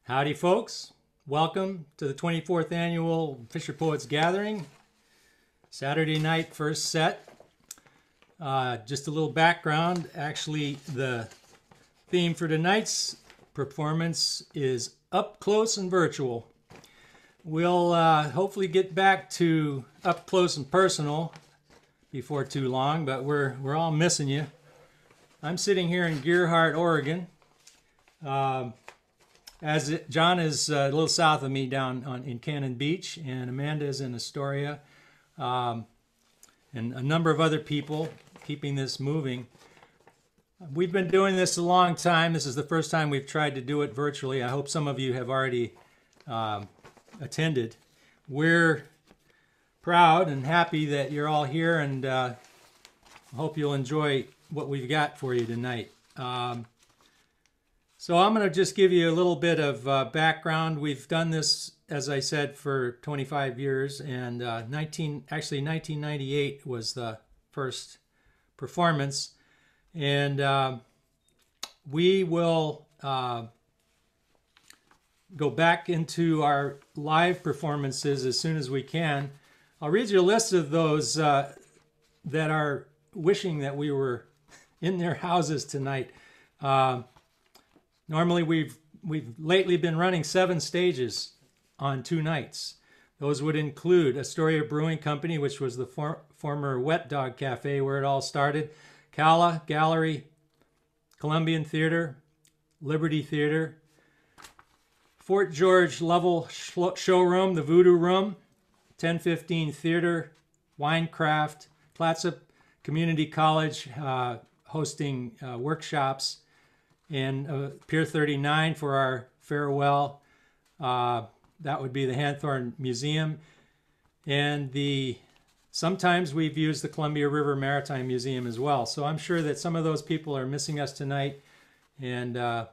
Howdy, folks. Welcome to the 24th Annual Fisher Poets Gathering. Saturday night, first set. Just a little background. Actually, the theme for tonight's performance is Up Close and Virtual. We'll hopefully get back to up close and personal before too long, but we're all missing you. I'm sitting here in Gerhardt, Oregon. John is a little south of me down in Cannon Beach, and Amanda is in Astoria, and a number of other people keeping this moving. We've been doing this a long time. This is the first time we've tried to do it virtually. I hope some of you have already attended. We're proud and happy that you're all here, and I hope you'll enjoy what we've got for you tonight. So I'm going to just give you a little bit of background. We've done this, as I said, for 25 years, and 1998 was the first performance, and we will go back into our live performances as soon as we can. I'll read you a list of those that are wishing that we were in their houses tonight. Normally, we've lately been running 7 stages on 2 nights. Those would include Astoria Brewing Company, which was the former Wet Dog Cafe where it all started, Cala Gallery, Columbian Theater, Liberty Theater, Fort George Lovell Showroom, the Voodoo Room, 1015 Theater, Winecraft, Clatsop Community College hosting workshops, and Pier 39 for our farewell. That would be the Hanthorne Museum. And sometimes we've used the Columbia River Maritime Museum as well. So I'm sure that some of those people are missing us tonight. And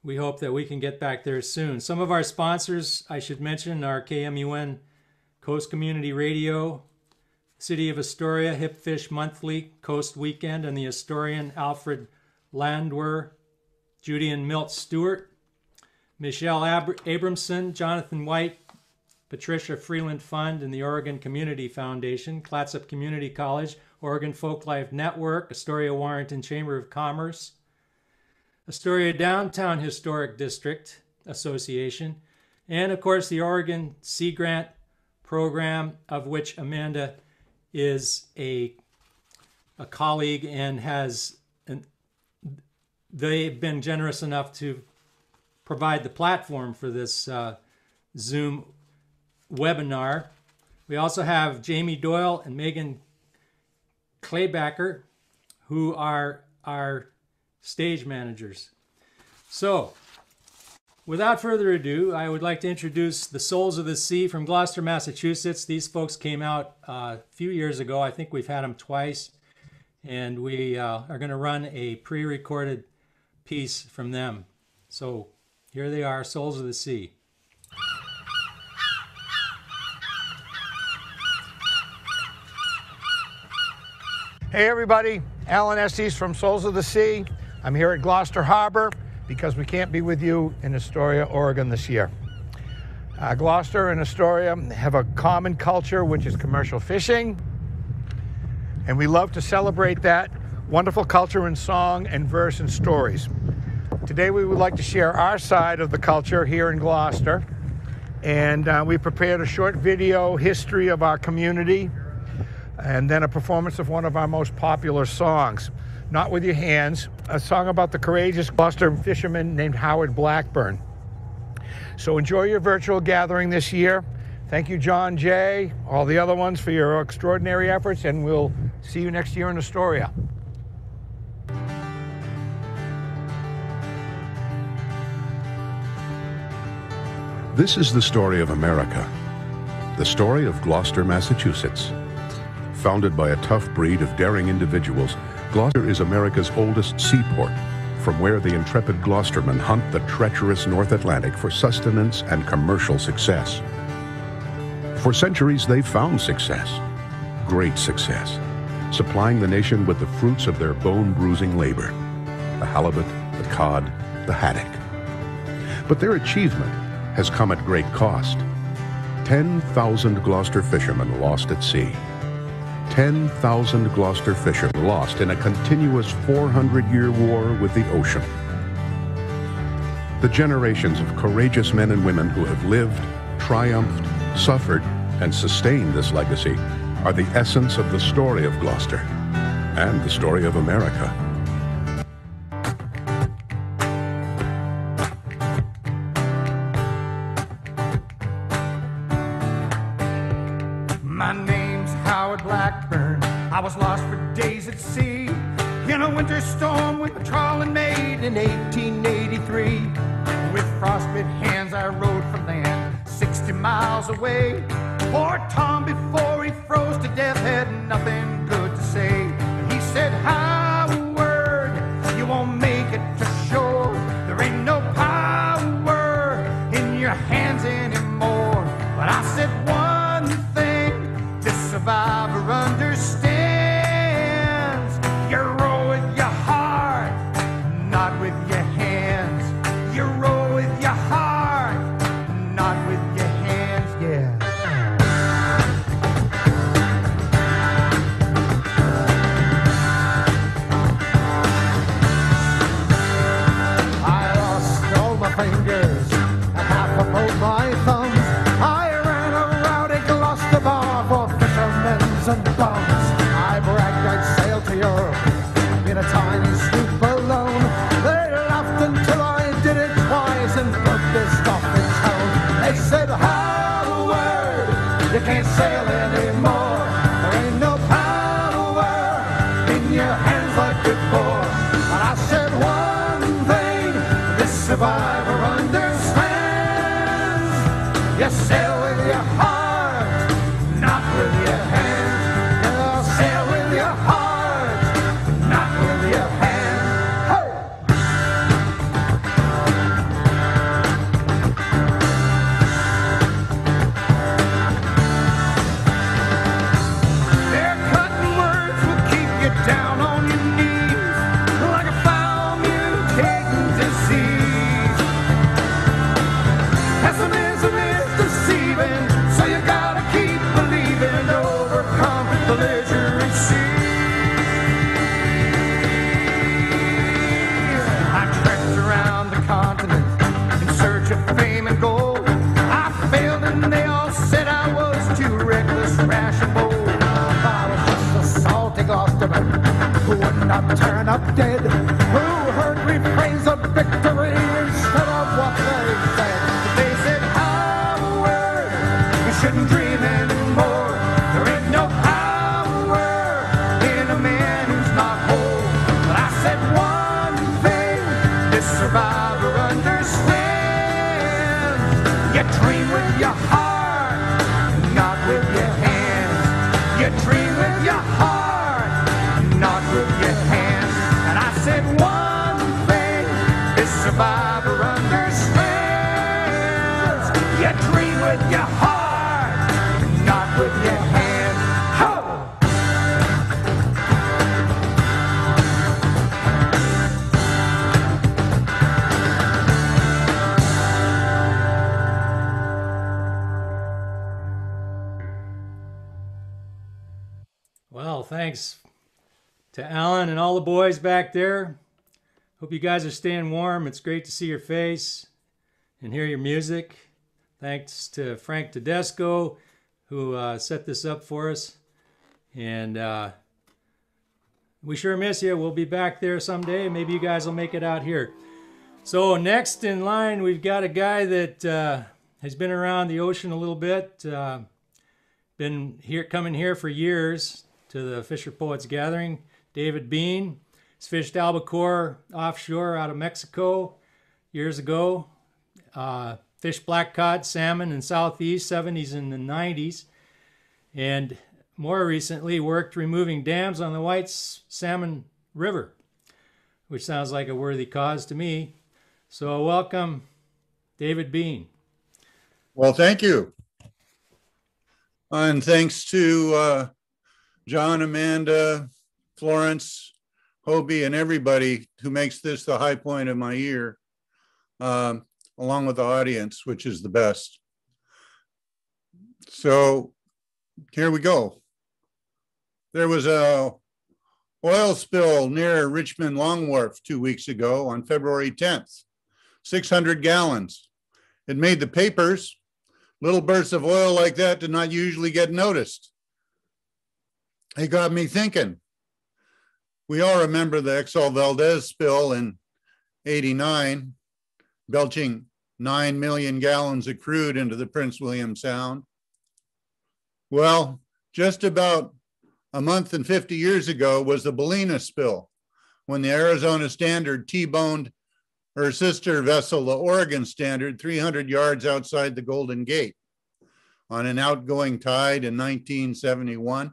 we hope that we can get back there soon. Some of our sponsors, I should mention, are KMUN Coast Community Radio, City of Astoria, Hip Fish Monthly, Coast Weekend, and the Astorian Alfred Landwer, Judy and Milt Stewart, Michelle Abramson, Jonathan White, Patricia Freeland Fund, and the Oregon Community Foundation, Clatsop Community College, Oregon Folklife Network, Astoria Warrenton Chamber of Commerce, Astoria Downtown Historic District Association, and of course the Oregon Sea Grant program, of which Amanda is a colleague and they've been generous enough to provide the platform for this Zoom webinar. We also have Jamie Doyle and Megan Claybacker, who are our stage managers. So, without further ado, I would like to introduce the Souls of the Sea from Gloucester, Massachusetts. These folks came out a few years ago. I think we've had them twice. And we are going to run a pre-recorded piece from them. So here they are, Souls of the Sea. Hey everybody, Alan Estes from Souls of the Sea. I'm here at Gloucester Harbor because we can't be with you in Astoria, Oregon this year. Gloucester and Astoria have a common culture, which is commercial fishing. And we love to celebrate that wonderful culture in song and verse and stories. Today we would like to share our side of the culture here in Gloucester. And we prepared a short video history of our community and then a performance of one of our most popular songs, Not With Your Hands, a song about the courageous Gloucester fisherman named Howard Blackburn. So enjoy your virtual gathering this year. Thank you, John Jay, all the other ones for your extraordinary efforts, and we'll see you next year in Astoria. This is the story of America, the story of Gloucester, Massachusetts. Founded by a tough breed of daring individuals, Gloucester is America's oldest seaport, from where the intrepid Gloucestermen hunt the treacherous North Atlantic for sustenance and commercial success. For centuries, they've found success, great success, supplying the nation with the fruits of their bone-bruising labor, the halibut, the cod, the haddock. But their achievement has come at great cost. 10,000 Gloucester fishermen lost at sea. 10,000 Gloucester fishermen lost in a continuous 400-year war with the ocean. The generations of courageous men and women who have lived, triumphed, suffered, and sustained this legacy are the essence of the story of Gloucester and the story of America. My name's Howard Blackburn. I was lost for days at sea in a winter storm with a trawling made in 1883. With frostbit hands I rode from land 60 miles away. Poor Tom, before he froze to death, had nothing good to say. He said, Howard, you won't make it to shore. There ain't no power in your hands anymore. But I said one thing, this survivor understands. You row with your heart, not with your hands. You row with your heart, not with your hands, yeah. I lost all my fingers and half of both my thumbs. I ran a rowdy Gloucester bar for fishermen and bums. I bragged I'd sail to Europe in a tiny sloop alone. They laughed until I did it twice and broke this stopping tone. They said, Howard, you can't sail anymore. There ain't no power in your hands like before. But I said one thing, this survivor understands. You sail with your heart, not with your hands. You sail with your heart, not with your hands. Hey! Their cutting words will keep you down on your knees like a foul mutating disease. Pessimism is deceiving, so you gotta keep believing to overcome the belligerent sea. I trekked around the continent in search of fame and gold. I failed and they all said I was too reckless, rash, and bold. I was just a salty Gloucesterman who would not turn up dead, who heard refrains of victory instead of what they said. They said, Howard, you shouldn't dream anymore. There ain't no power in a man who's not whole. But I said one thing, this survivor understands. You dream with your heart, not with your hands. You dream with your heart, not with your hands. And I said one thing, this survivor understands. You dream with your heart, not with your hands. Ho! Well, thanks to Alan and all the boys back there. Hope you guys are staying warm. It's great to see your face and hear your music. Thanks to Frank Tedesco, who set this up for us. And we sure miss you. We'll be back there someday. Maybe you guys will make it out here. So next in line, we've got a guy that has been around the ocean a little bit. Been here, coming here for years to the Fisher Poets Gathering. David Bean. He's fished albacore offshore out of Mexico years ago. Fished black-cod salmon in Southeast, 70s and the 90s. And more recently worked removing dams on the White Salmon River, which sounds like a worthy cause to me. So welcome, David Bean. Well, thank you. And thanks to John, Amanda, Florence, Hobie, and everybody who makes this the high point of my year. along with the audience, which is the best. So here we go. There was a oil spill near Richmond Long Wharf 2 weeks ago on February 10th, 600 gallons. It made the papers. Little bursts of oil like that did not usually get noticed. It got me thinking. We all remember the Exxon Valdez spill in '89, belching 9 million gallons of crude into the Prince William Sound. Well, just about a month and 50 years ago was the Ballina spill, when the Arizona Standard T-boned her sister vessel, the Oregon Standard, 300 yards outside the Golden Gate on an outgoing tide in 1971.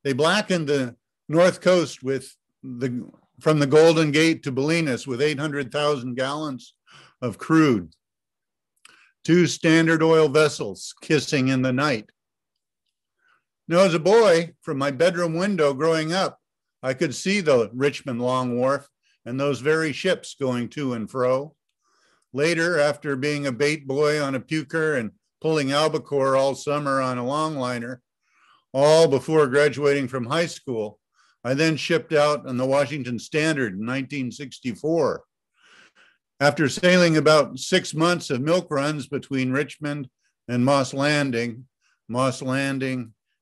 They blackened the North Coast from the Golden Gate to Bolinas with 800,000 gallons of crude. 2 Standard Oil vessels kissing in the night. Now, as a boy, from my bedroom window growing up, I could see the Richmond Long Wharf and those very ships going to and fro. Later, after being a bait boy on a puker and pulling albacore all summer on a longliner, all before graduating from high school, I then shipped out on the Washington Standard in 1964. After sailing about 6 months of milk runs between Richmond and Moss Landing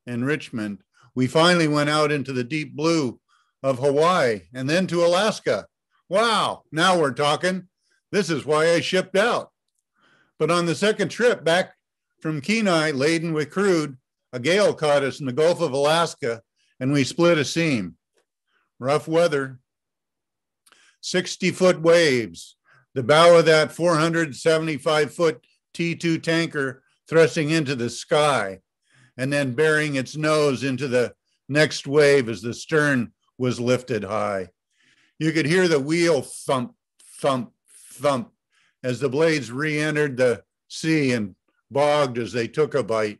and Richmond, we finally went out into the deep blue of Hawaii and then to Alaska. Wow, now we're talking. This is why I shipped out. But on the second trip back from Kenai, laden with crude, a gale caught us in the Gulf of Alaska and we split a seam. Rough weather, 60-foot waves, the bow of that 475-foot T2 tanker thrusting into the sky and then burying its nose into the next wave as the stern was lifted high. You could hear the wheel thump, thump, thump as the blades re-entered the sea and bogged as they took a bite.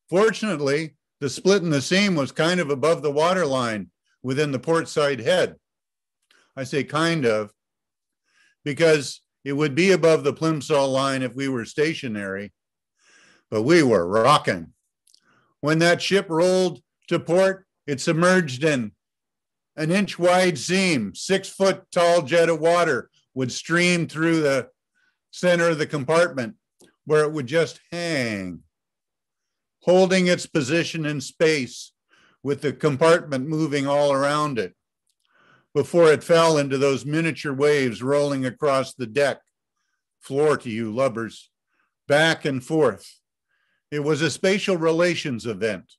Fortunately, the split in the seam was kind of above the waterline within the portside head. I say kind of, because it would be above the Plimsoll line if we were stationary, but we were rocking. When that ship rolled to port, it submerged in an inch-wide seam, 6-foot tall jet of water would stream through the center of the compartment where it would just hang, holding its position in space with the compartment moving all around it before it fell into those miniature waves rolling across the deck, floor to you lubbers, back and forth. It was a spatial relations event.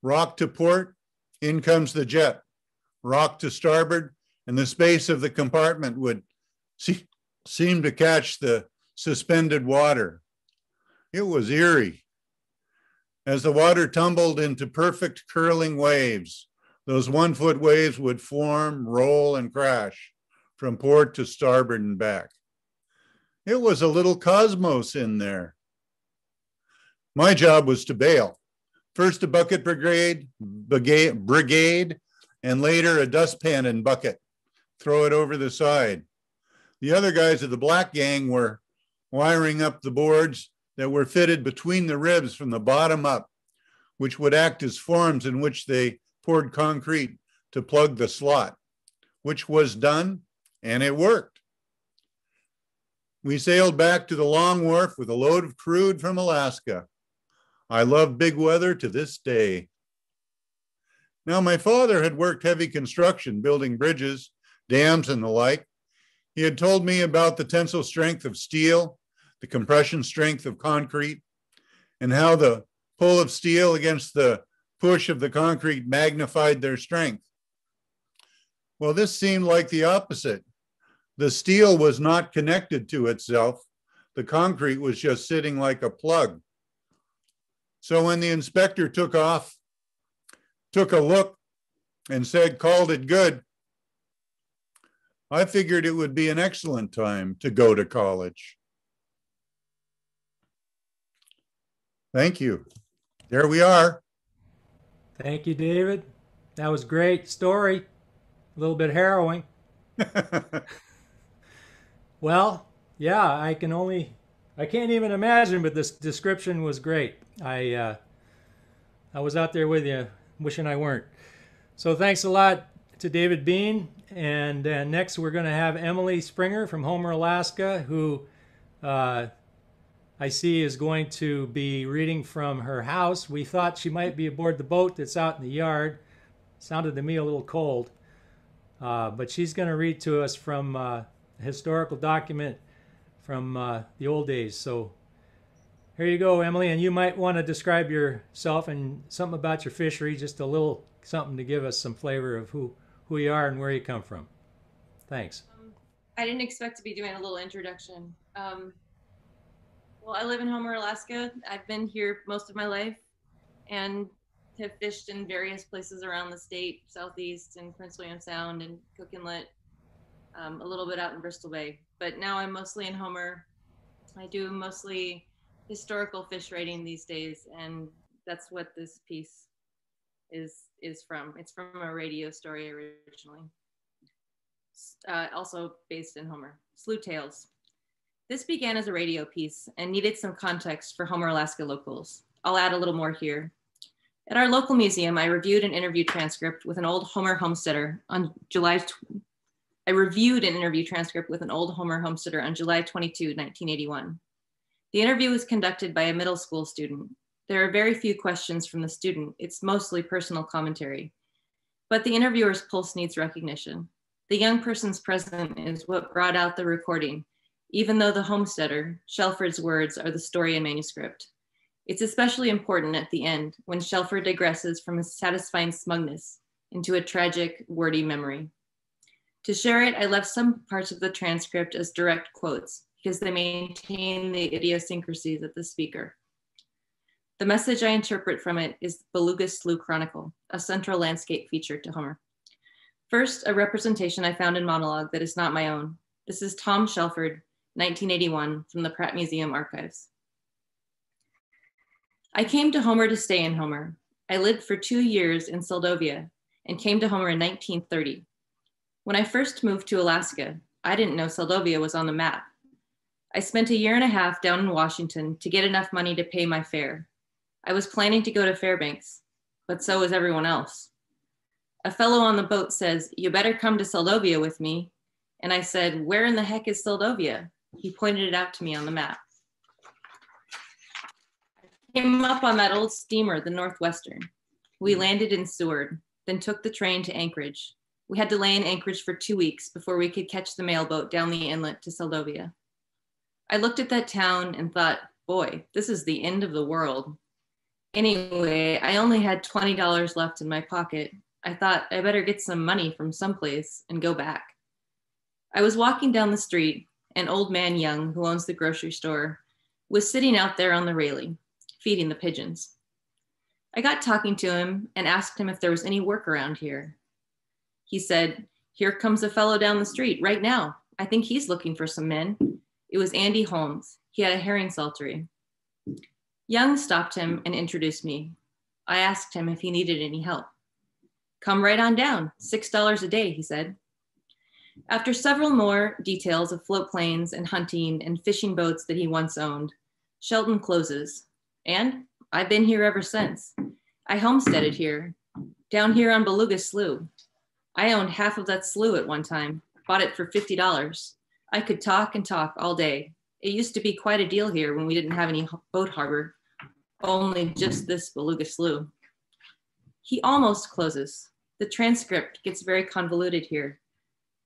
Rock to port, in comes the jet. Rock to starboard, and the space of the compartment would seem to catch the suspended water. It was eerie. As the water tumbled into perfect curling waves, those 1-foot waves would form, roll, and crash from port to starboard and back. It was a little cosmos in there. My job was to bail. First a bucket brigade, and later a dustpan and bucket. Throw it over the side. The other guys of the black gang were wiring up the boards that were fitted between the ribs from the bottom up, which would act as forms in which they poured concrete to plug the slot, which was done, and it worked. We sailed back to the Long Wharf with a load of crude from Alaska. I love big weather to this day. Now, my father had worked heavy construction, building bridges, dams, and the like. He had told me about the tensile strength of steel, the compression strength of concrete, and how the pull of steel against the push of the concrete magnified their strength. Well, this seemed like the opposite. The steel was not connected to itself. The concrete was just sitting like a plug. So when the inspector took a look and said, called it good, I figured it would be an excellent time to go to college. Thank you. There we are. Thank you, David. That was a great story. A little bit harrowing. Well, yeah, I can't even imagine, but this description was great. I was out there with you, wishing I weren't. So thanks a lot to David Bean. And next we're going to have Emily Springer from Homer, Alaska, who I see is going to be reading from her house. We thought she might be aboard the boat that's out in the yard. Sounded to me a little cold. But she's going to read to us from a historical document from the old days. So here you go, Emily. And you might want to describe yourself and something about your fishery, just a little something to give us some flavor of who you are and where you come from. Thanks. I didn't expect to be doing a little introduction. Well, I live in Homer, Alaska. I've been here most of my life and have fished in various places around the state, Southeast and Prince William Sound and Cook Inlet, a little bit out in Bristol Bay. But now I'm mostly in Homer. I do mostly historical fish writing these days, and that's what this piece is from. It's from a radio story originally. Also based in Homer. Slough Tales. This began as a radio piece and needed some context for Homer, Alaska locals. I'll add a little more here. At our local museum, I reviewed an interview transcript with an old Homer homesteader on July 22, 1981. The interview was conducted by a middle school student. There are very few questions from the student. It's mostly personal commentary. But the interviewer's pulse needs recognition. The young person's presence is what brought out the recording, even though the homesteader, Shelford's words, are the story and manuscript. It's especially important at the end when Shelford digresses from his satisfying smugness into a tragic, wordy memory. To share it, I left some parts of the transcript as direct quotes because they maintain the idiosyncrasies of the speaker. The message I interpret from it is Beluga Slough Chronicle, a central landscape feature to Homer. First, a representation I found in monologue that is not my own. This is Tom Shelford, 1981, from the Pratt Museum archives. I came to Homer to stay in Homer. I lived for 2 years in Seldovia and came to Homer in 1930. When I first moved to Alaska, I didn't know Seldovia was on the map. I spent a year and a half down in Washington to get enough money to pay my fare. I was planning to go to Fairbanks, but so was everyone else. A fellow on the boat says, "You better come to Seldovia with me." And I said, "Where in the heck is Seldovia?" He pointed it out to me on the map. I came up on that old steamer, the Northwestern. We landed in Seward, then took the train to Anchorage. We had to lay in Anchorage for 2 weeks before we could catch the mailboat down the inlet to Seldovia. I looked at that town and thought, boy, this is the end of the world. Anyway, I only had $20 left in my pocket. I thought I better get some money from someplace and go back. I was walking down the street, and Old Man Young, who owns the grocery store, was sitting out there on the railing, feeding the pigeons. I got talking to him and asked him if there was any work around here. He said, "Here comes a fellow down the street right now. I think he's looking for some men." It was Andy Holmes. He had a herring saltery. Young stopped him and introduced me. I asked him if he needed any help. "Come right on down, $6 a day," he said. After several more details of float planes and hunting and fishing boats that he once owned, Shelton closes. And I've been here ever since. I homesteaded here, down here on Beluga Slough. I owned half of that slough at one time, bought it for $50. I could talk and talk all day. It used to be quite a deal here when we didn't have any boat harbor, only just this Beluga Slough. He almost closes. The transcript gets very convoluted here.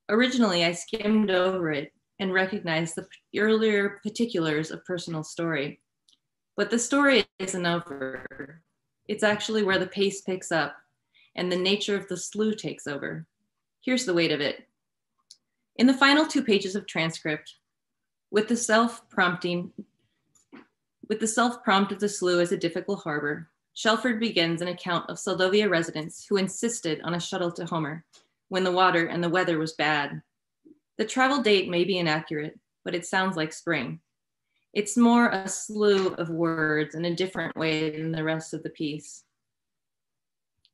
Originally, I skimmed over it and recognized the earlier particulars of personal story. But the story isn't over. It's actually where the pace picks up and the nature of the slough takes over. Here's the weight of it. In the final 2 pages of transcript, with the self-prompt of the slough as a difficult harbor, Shelford begins an account of Seldovia residents who insisted on a shuttle to Homer when the water and the weather was bad. The travel date may be inaccurate, but it sounds like spring. It's more a slew of words in a different way than the rest of the piece.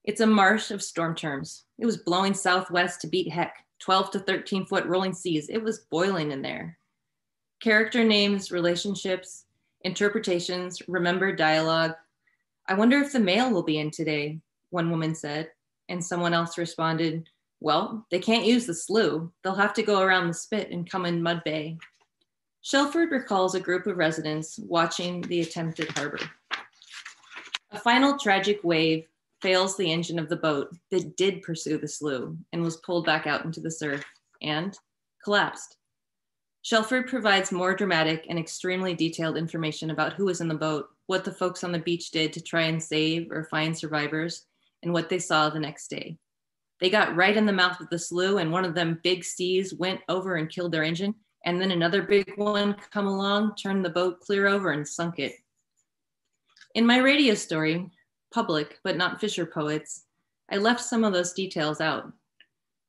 It's a marsh of storm terms. It was blowing southwest to beat heck, 12 to 13 foot rolling seas. It was boiling in there. Character names, relationships, interpretations, remembered dialogue. I wonder if the mail will be in today, one woman said, and someone else responded, well, they can't use the slough. They'll have to go around the spit and come in Mud Bay. Shelford recalls a group of residents watching the attempted harbor. A final tragic wave fails the engine of the boat that did pursue the slough and was pulled back out into the surf and collapsed. Shelford provides more dramatic and extremely detailed information about who was in the boat, what the folks on the beach did to try and save or find survivors, and what they saw the next day. They got right in the mouth of the slough, and one of them big seas went over and killed their engine, and then another big one come along, turned the boat clear over and sunk it. In my radio story, Public but Not Fisher Poets, I left some of those details out.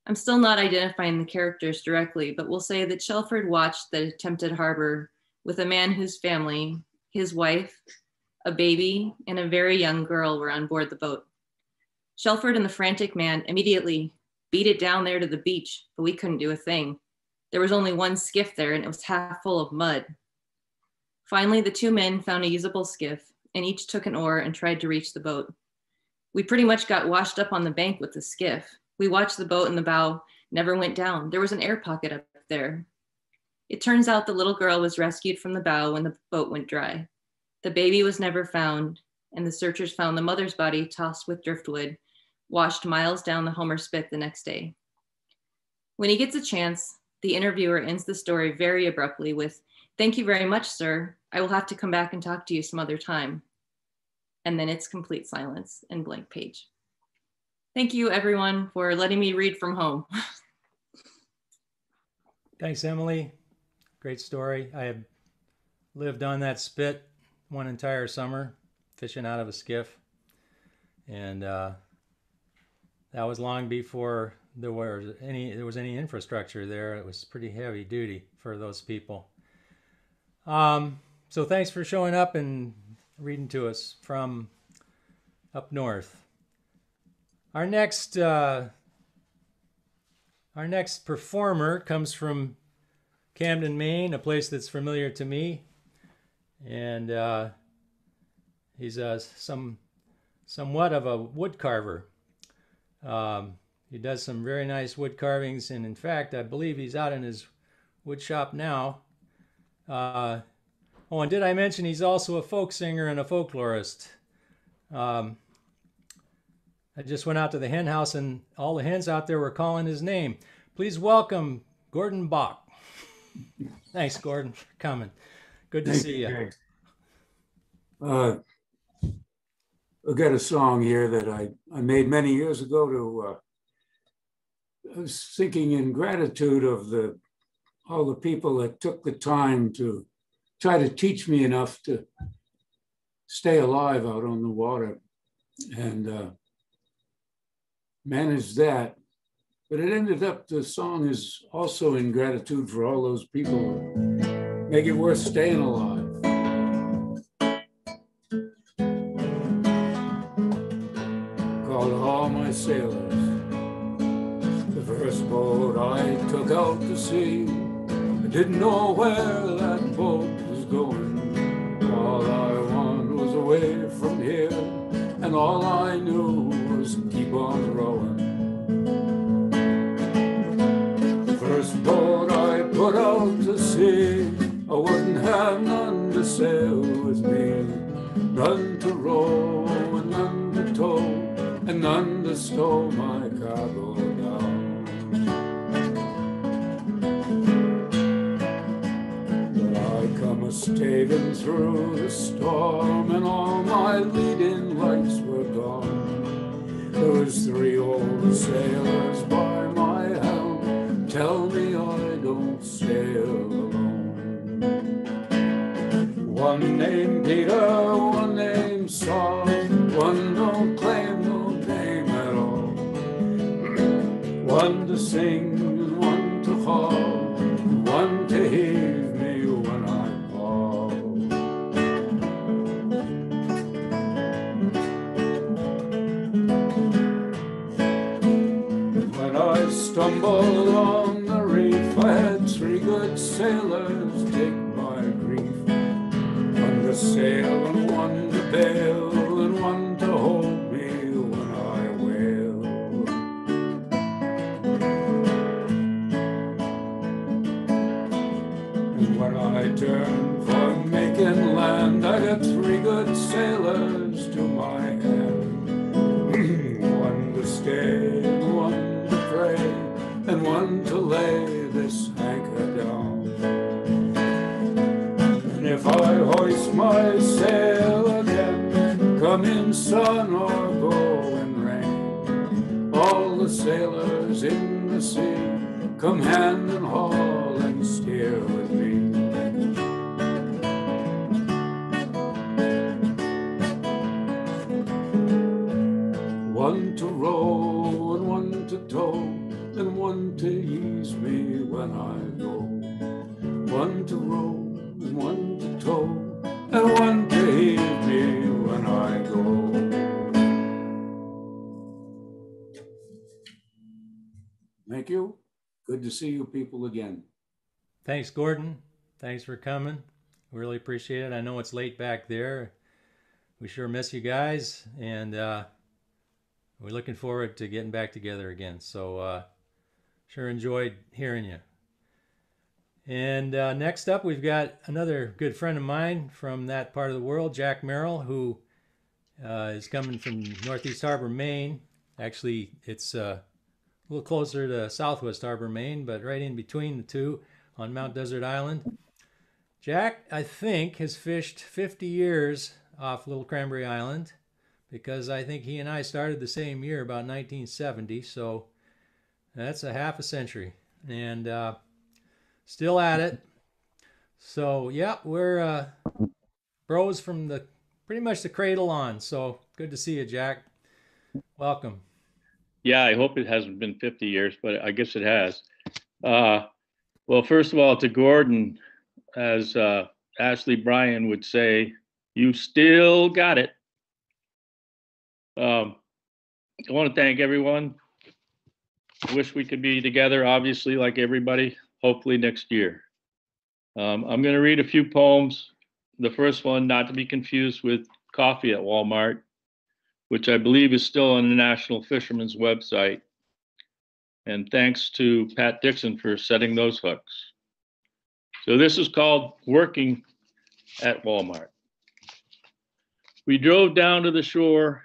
I'm still not identifying the characters directly, but we'll say that Shelford watched the attempted harbor with a man whose family, his wife, a baby, and a very young girl were on board the boat. Shelford and the frantic man immediately beat it down there to the beach, but we couldn't do a thing. There was only one skiff there and it was half full of mud. Finally, the two men found a usable skiff and each took an oar and tried to reach the boat. We pretty much got washed up on the bank with the skiff. We watched the boat in the bow never went down. There was an air pocket up there. It turns out the little girl was rescued from the bow when the boat went dry. The baby was never found, and the searchers found the mother's body tossed with driftwood, washed miles down the Homer Spit the next day. When he gets a chance, the interviewer ends the story very abruptly with, "Thank you very much, sir. I will have to come back and talk to you some other time." And then it's complete silence and blank page. Thank you, everyone, for letting me read from home. Thanks, Emily. Great story. I have lived on that spit one entire summer, fishing out of a skiff. And that was long before there was any infrastructure there. It was pretty heavy duty for those people. So thanks for showing up and reading to us from up north. Our next performer comes from Camden, Maine, a place that's familiar to me, and he's somewhat of a wood carver. He does some very nice wood carvings, and in fact, I believe he's out in his wood shop now. Oh, and did I mention he's also a folk singer and a folklorist? I just went out to the hen house and all the hens out there were calling his name. Please welcome Gordon Bach. Thanks, Gordon, for coming. Good to see you. I've got a song here that I made many years ago I was thinking in gratitude of all the people that took the time to try to teach me enough to stay alive out on the water and managed that. But it ended up, the song is also in gratitude for all those people who make it worth staying alive. Called All My Sailors. The first boat I took out to sea, I didn't know where that boat was going. All I wanted was away from here, and all I knew was keep on rowing. The first boat I put out to sea, I wouldn't have none to sail with me, none to row and none to tow, and none to stow my cargo down. But I come a-staving through the storm, and all my leading lights were gone. There was 3 old sailors by my helm, tell me I don't sail alone. One named Peter, one named Saul, one don't claim no name at all. One to sing and one to haul, one to heave me when I fall. When I stumbled on the reef, I had 3 good sailors take me sail and one to bail and one to hold me when I wail. And when I turn for making land, I got three good sailors to my hand. One to stay, one to pray, and one to lay this anchor down. And if I hoist my sail again, come in sun or go in rain, all the sailors in the sea come hand and haul and steer with me. One to row and one to tow, and one to ease me when I go. One to row and one to tow, and one to heave me when I go. Thank you. Good to see you people again. Thanks, Gordon. Thanks for coming. Really appreciate it. I know it's late back there. We sure miss you guys, and we're looking forward to getting back together again. So sure enjoyed hearing you. And next up, we've got another good friend of mine from that part of the world, Jack Merrill, who is coming from Northeast Harbor, Maine. Actually, it's a little closer to Southwest Harbor, Maine, but right in between the two on Mount Desert Island. Jack, I think, has fished 50 years off Little Cranberry Island, because I think he and I started the same year, about 1970, so that's a half a century, and still at it. So yeah, we're bros from the pretty much the cradle on, so good to see you, Jack. Welcome. Yeah, I hope it hasn't been 50 years, but I guess it has. Well, first of all, to Gordon, as Ashley Bryan would say, you still got it. I want to thank everyone. I wish we could be together, obviously, like everybody, hopefully next year. I'm going to read a few poems. The first one, not to be confused with Coffee at Walmart, which I believe is still on the National Fisherman's website. And thanks to Pat Dixon for setting those hooks. So this is called Working at Walmart. We drove down to the shore.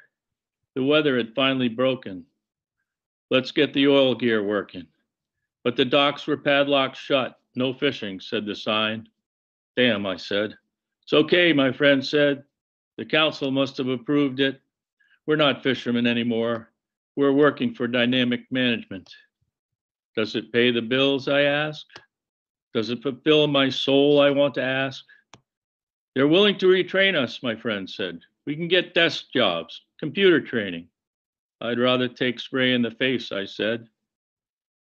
The weather had finally broken. Let's get the oil gear working. But the docks were padlocked shut. No fishing, said the sign. Damn, I said. It's okay, my friend said. The council must have approved it. We're not fishermen anymore. We're working for dynamic management. Does it pay the bills, I ask? Does it fulfill my soul, I want to ask? They're willing to retrain us, my friend said. We can get desk jobs, computer training. I'd rather take spray in the face, I said.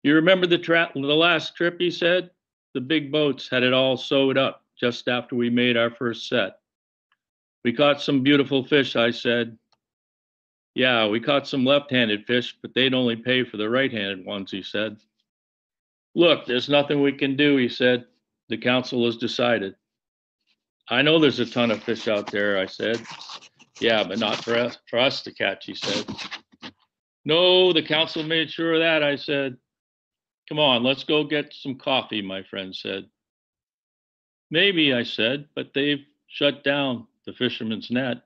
You remember the last trip, he said? The big boats had it all sewed up just after we made our first set. We caught some beautiful fish, I said. Yeah, we caught some left-handed fish, but they'd only pay for the right-handed ones, he said. Look, there's nothing we can do, he said. The council has decided. I know there's a ton of fish out there, I said. Yeah, but not for us to catch, he said. No, the council made sure of that, I said. Come on, let's go get some coffee, my friend said. Maybe, I said, but they've shut down the fisherman's net.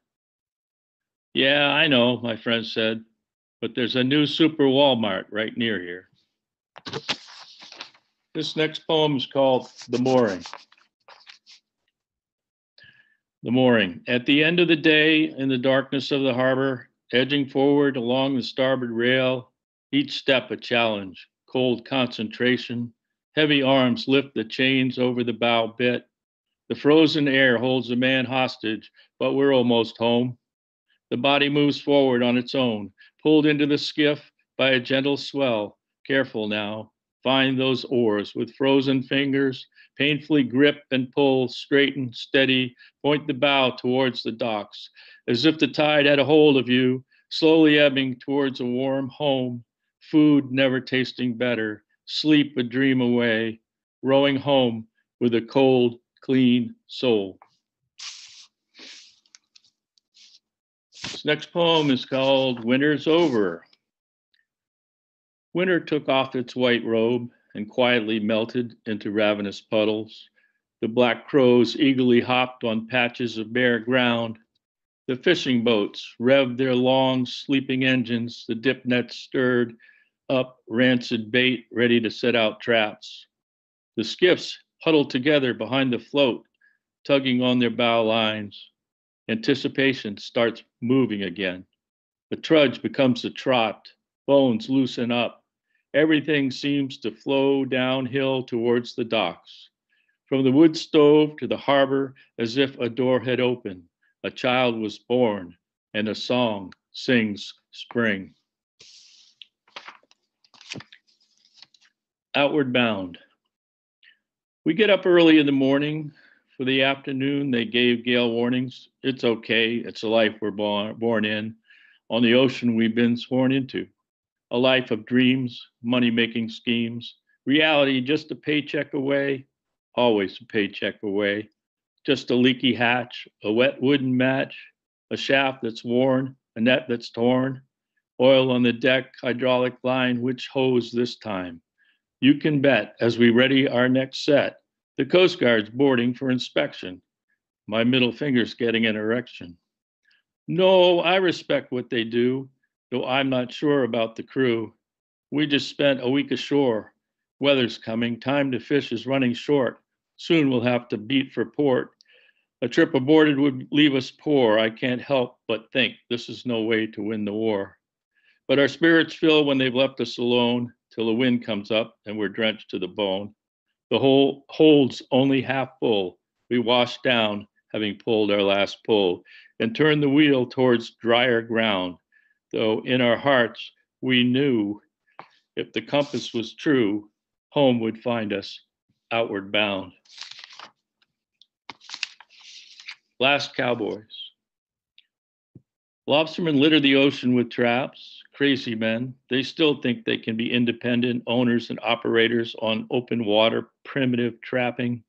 Yeah, I know, my friend said, but there's a new super Walmart right near here. This next poem is called The Mooring. The mooring. At the end of the day, in the darkness of the harbor, edging forward along the starboard rail, each step a challenge, cold concentration, heavy arms lift the chains over the bow bit. The frozen air holds a man hostage, but we're almost home. The body moves forward on its own, pulled into the skiff by a gentle swell. Careful now, find those oars with frozen fingers, painfully grip and pull, straighten, steady, point the bow towards the docks, as if the tide had a hold of you, slowly ebbing towards a warm home, food never tasting better, sleep a dream away, rowing home with a cold, clean soul. This next poem is called Winter's Over. Winter took off its white robe and quietly melted into ravenous puddles. The black crows eagerly hopped on patches of bare ground. The fishing boats revved their long, sleeping engines. The dip nets stirred up rancid bait, ready to set out traps. The skiffs huddled together behind the float, tugging on their bow lines. Anticipation starts moving again. The trudge becomes a trot. Bones loosen up. Everything seems to flow downhill towards the docks. From the wood stove to the harbor, as if a door had opened, a child was born, and a song sings spring. Outward bound. We get up early in the morning. For the afternoon, they gave gale warnings. It's okay. It's a life we're born in. On the ocean we've been sworn into. A life of dreams, money-making schemes. Reality just a paycheck away. Always a paycheck away. Just a leaky hatch, a wet wooden match, a shaft that's worn, a net that's torn. Oil on the deck, hydraulic line, which hose this time? You can bet as we ready our next set, the Coast Guard's boarding for inspection. My middle finger's getting an erection. No, I respect what they do, though I'm not sure about the crew. We just spent a week ashore. Weather's coming, time to fish is running short. Soon we'll have to beat for port. A trip aborted would leave us poor. I can't help but think this is no way to win the war. But our spirits fill when they've left us alone, till the wind comes up and we're drenched to the bone. The hole holds only half full. We wash down, having pulled our last pull, and turn the wheel towards drier ground. Though in our hearts we knew if the compass was true, home would find us outward bound. Last Cowboys. Lobstermen litter the ocean with traps. Crazy men. They still think they can be independent owners and operators on open water, primitive trapping.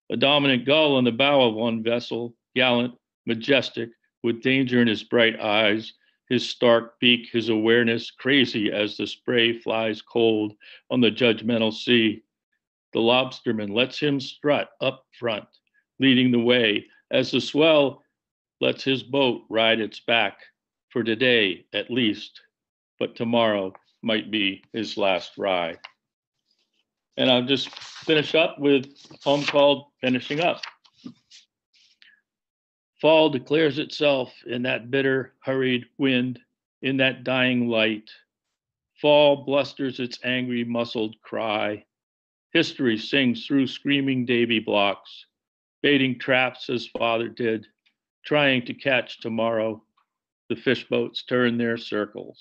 A dominant gull on the bow of one vessel, gallant, majestic, with danger in his bright eyes, his stark beak, his awareness, crazy as the spray flies cold on the judgmental sea. The lobsterman lets him strut up front, leading the way, as the swell lets his boat ride its back, for today at least, but tomorrow might be his last ride. And I'll just finish up with a poem called Finishing Up. Fall declares itself in that bitter, hurried wind, in that dying light. Fall blusters its angry, muscled cry. History sings through screaming Davy blocks, baiting traps as father did, trying to catch tomorrow. The fish boats turn their circles.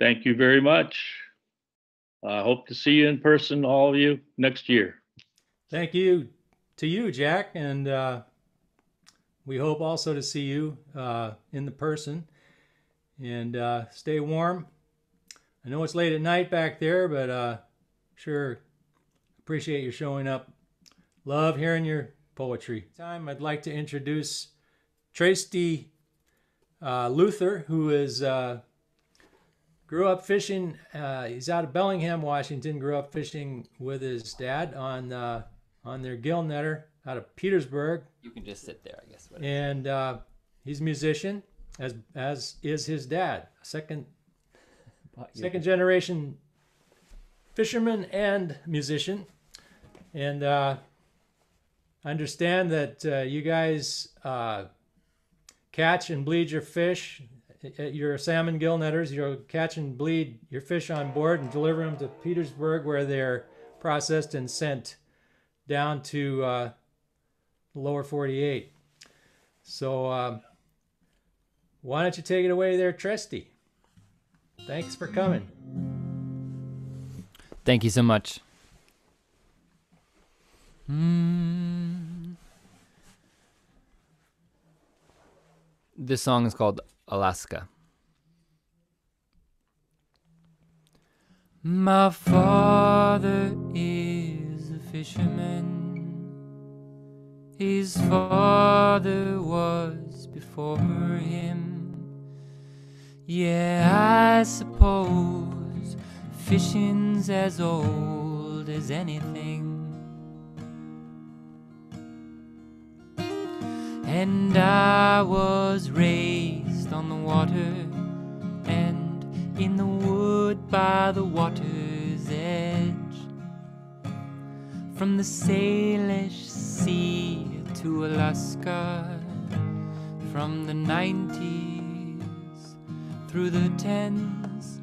Thank you very much. I hope to see you in person, all of you, next year. Thank you to you, Jack, and we hope also to see you in the person. And stay warm. I know it's late at night back there, but sure appreciate you showing up. Love hearing your poetry. I'd like to introduce Tracy Luther, who is grew up fishing. He's out of Bellingham, Washington. Grew up fishing with his dad on their gill netter out of Petersburg. You can just sit there, I guess. And he's a musician, as is his dad, second generation fisherman and musician. And I understand that you guys catch and bleed your fish. Your salmon gill netters, you'll catch and bleed your fish on board and deliver them to Petersburg, where they're processed and sent down to the lower 48. So why don't you take it away there, Tresty? Thanks for coming. Thank you so much. This song is called Alaska. My father is a fisherman. His father was before before him. Yeah, I suppose fishing's as old as anything. And I was raised on the water and in the wood by the water's edge. From the Salish Sea to Alaska, from the 90s through the 10s.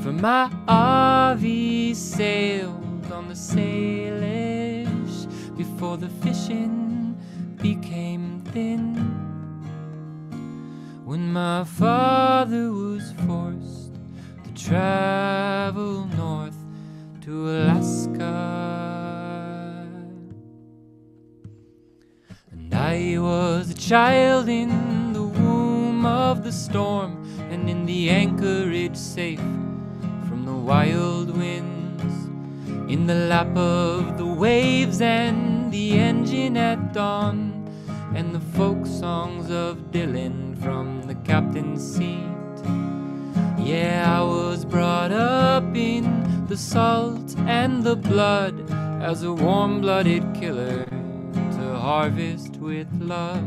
For my RV sailed on the Salish before the fishing became thin. When my father was forced to travel north to Alaska, and I was a child in the womb of the storm, and in the anchorage safe from the wild winds, in the lap of the waves and the engine at dawn, and the folk songs of Dylan from the captain's seat. Yeah, I was brought up in the salt and the blood as a warm-blooded killer to harvest with love.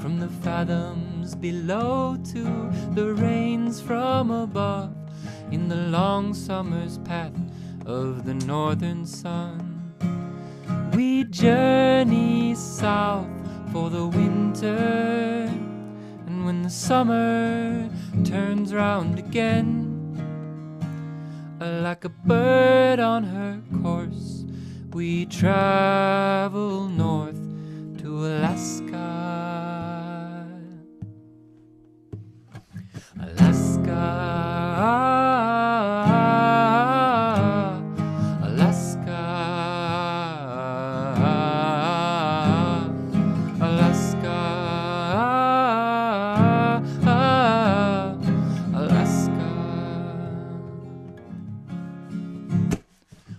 From the fathoms below to the rains from above, in the long summer's path of the northern sun, we journey south for the winter. And when the summer turns round again, like a bird on her course, we travel north to Alaska. Alaska, Alaska, Alaska, Alaska.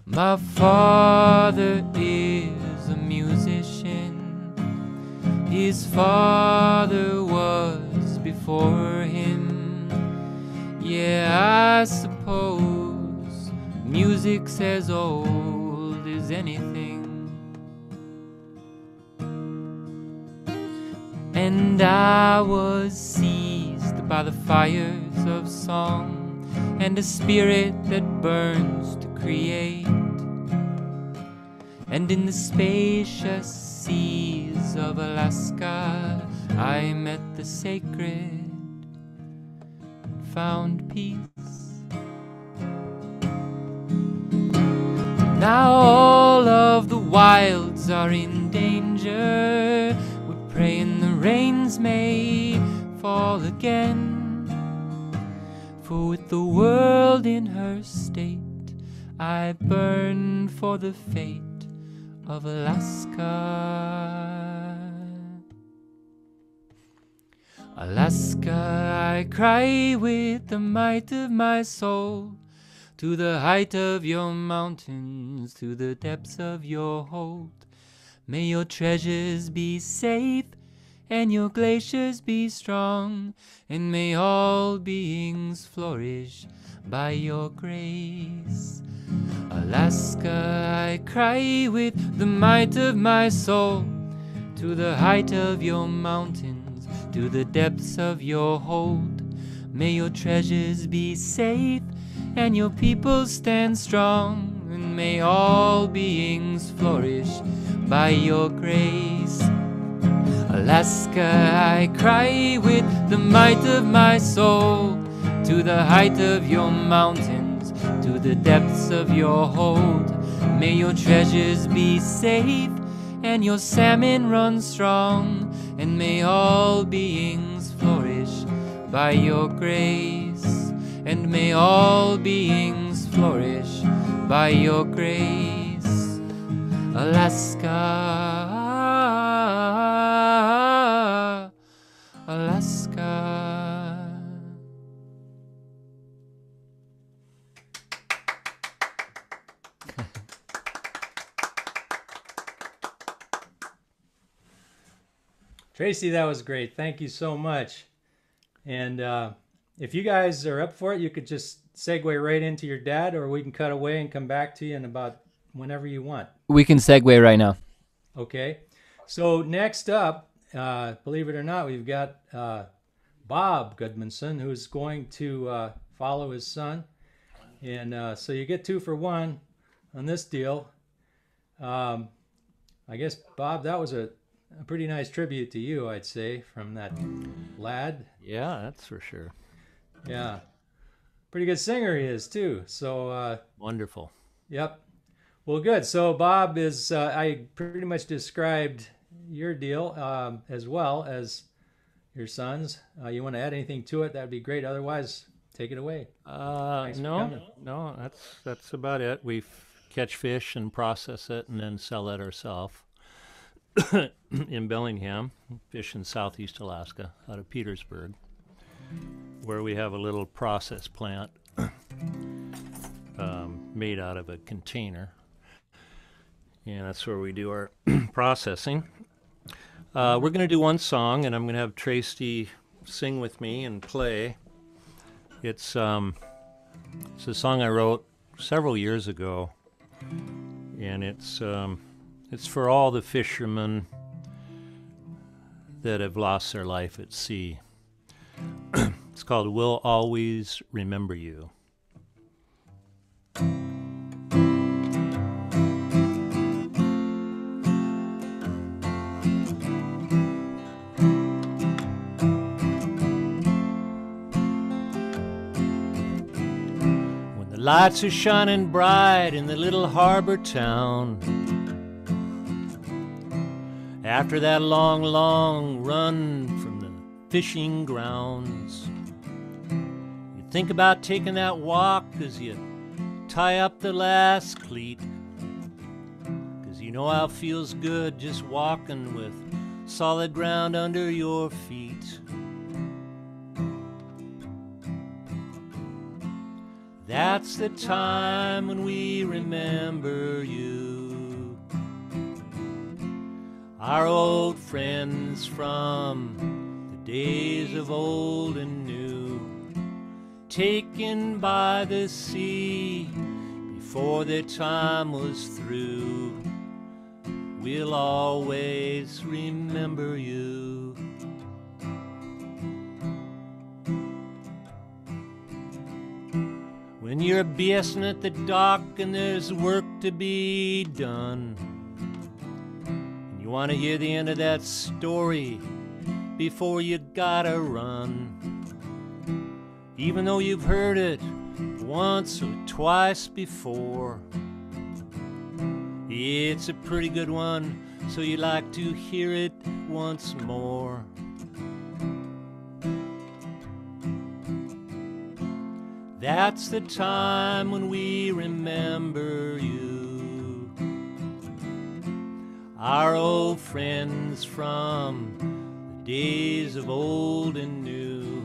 My father is a musician. His father was before him. Yeah, I suppose music's as old as anything. And I was seized by the fires of song and a spirit that burns to create. And in the spacious seas of Alaska, I met the sacred and found peace. Now all of the wilds are in danger. We're praying the rains may fall again. For with the world in her state, I burn for the fate of Alaska. Alaska, I cry with the might of my soul, to the height of your mountains, to the depths of your hold. May your treasures be safe and your glaciers be strong, and may all beings flourish by your grace. Alaska, I cry with the might of my soul, to the height of your mountains, to the depths of your hold. May your treasures be safe and your people stand strong, and may all beings flourish by your grace. Alaska, I cry with the might of my soul, to the height of your mountains, to the depths of your hold. May your treasures be safe and your salmon run strong, and may all beings flourish by your grace, and may all beings flourish by your grace. Alaska, Alaska. Tracy, that was great. Thank you so much. And if you guys are up for it, you could just segue right into your dad, or we can cut away and come back to you in about whenever you want. We can segue right now. Okay. So next up, believe it or not, we've got Bob Goodmanson, who's going to follow his son. And so you get 2 for 1 on this deal. I guess, Bob, that was a pretty nice tribute to you, I'd say, from that lad. Yeah, that's for sure. Yeah. Pretty good singer he is, too. So Wonderful. Yep. Well, good. So Bob is, I pretty much described your deal as well as your son's. You want to add anything to it? That'd be great. Otherwise, take it away. No, that's about it. We catch fish and process it and then sell it ourselves in Bellingham, fish in southeast Alaska, out of Petersburg, where we have a little process plant made out of a container. And that's where we do our processing. We're going to do one song, and I'm going to have Tracy sing with me and play. It's a song I wrote several years ago, and it's for all the fishermen that have lost their life at sea. It's called "We'll Always Remember You." Lights are shining bright in the little harbor town. After that long, long run from the fishing grounds, you think about taking that walk as you tie up the last cleat, 'cause you know how it feels good just walking with solid ground under your feet. That's the time when we remember you, our old friends from the days of old and new, taken by the sea before their time was through. We'll always remember you. When you're BSing at the dock and there's work to be done, and you want to hear the end of that story before you gotta run, even though you've heard it once or twice before, it's a pretty good one, so you like to hear it once more. That's the time when we remember you, our old friends from the days of old and new,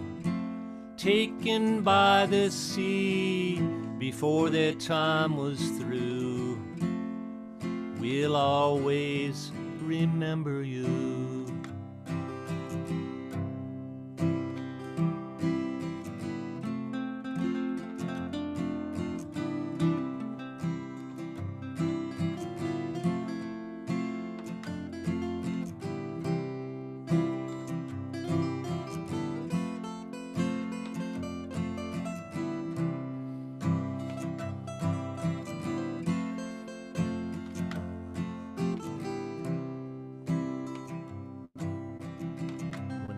taken by the sea before their time was through. We'll always remember you.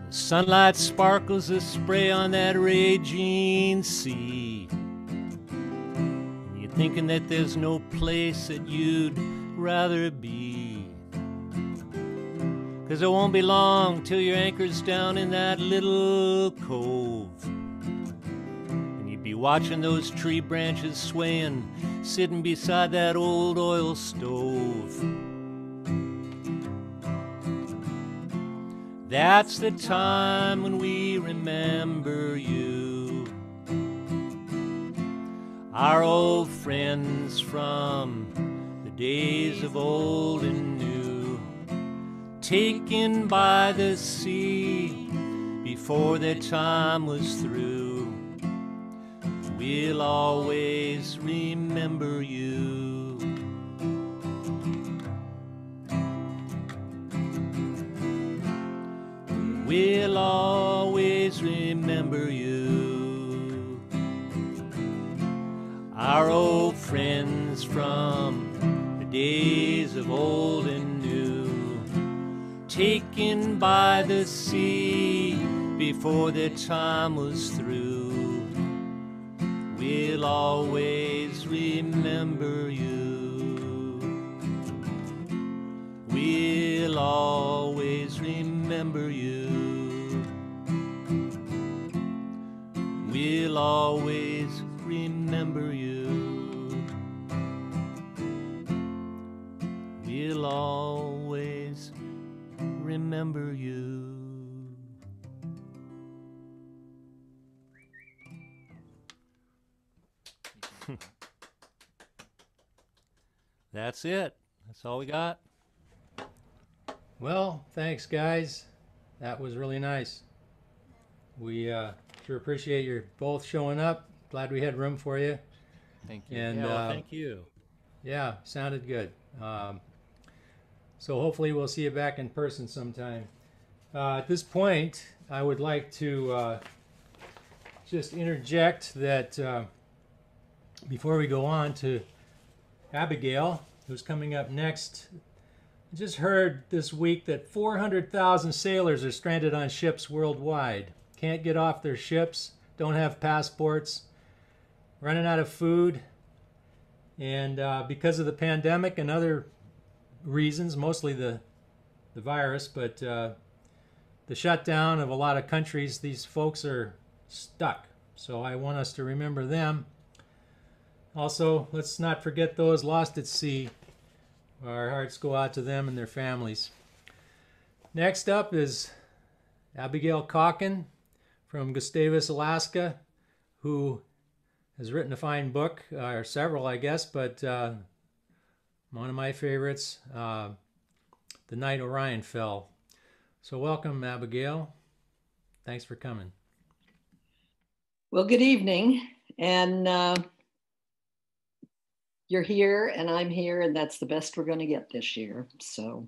Sunlight sparkles a spray on that raging sea, and you're thinking that there's no place that you'd rather be, 'cause it won't be long till your anchor's down in that little cove, and you'd be watching those tree branches swaying, sitting beside that old oil stove. That's the time when we remember you, our old friends from the days of old and new, taken by the sea before their time was through. We'll always remember you. We'll always remember you. Our old friends from the days of old and new, taken by the sea before their time was through. We'll always remember you. We'll always remember you. We'll always remember you. We'll always remember you. That's it. That's all we got. Well, thanks, guys. That was really nice. We sure appreciate your both showing up. Glad we had room for you. Thank you. And Yeah, well, thank you. yeah, sounded good. So hopefully we'll see you back in person sometime. At this point, I would like to just interject that before we go on to Abigail, who's coming up next. I just heard this week that 400,000 sailors are stranded on ships worldwide. Can't get off their ships, don't have passports, running out of food. And because of the pandemic and other reasons, mostly the virus, but the shutdown of a lot of countries, these folks are stuck. So I want us to remember them. Also, let's not forget those lost at sea. Our hearts go out to them and their families. Next up is Abigail Calkin from Gustavus, Alaska, who has written a fine book, or several, I guess, but one of my favorites, The Night Orion Fell. So welcome, Abigail. Thanks for coming. Well, good evening. And you're here and I'm here, and that's the best we're going to get this year. So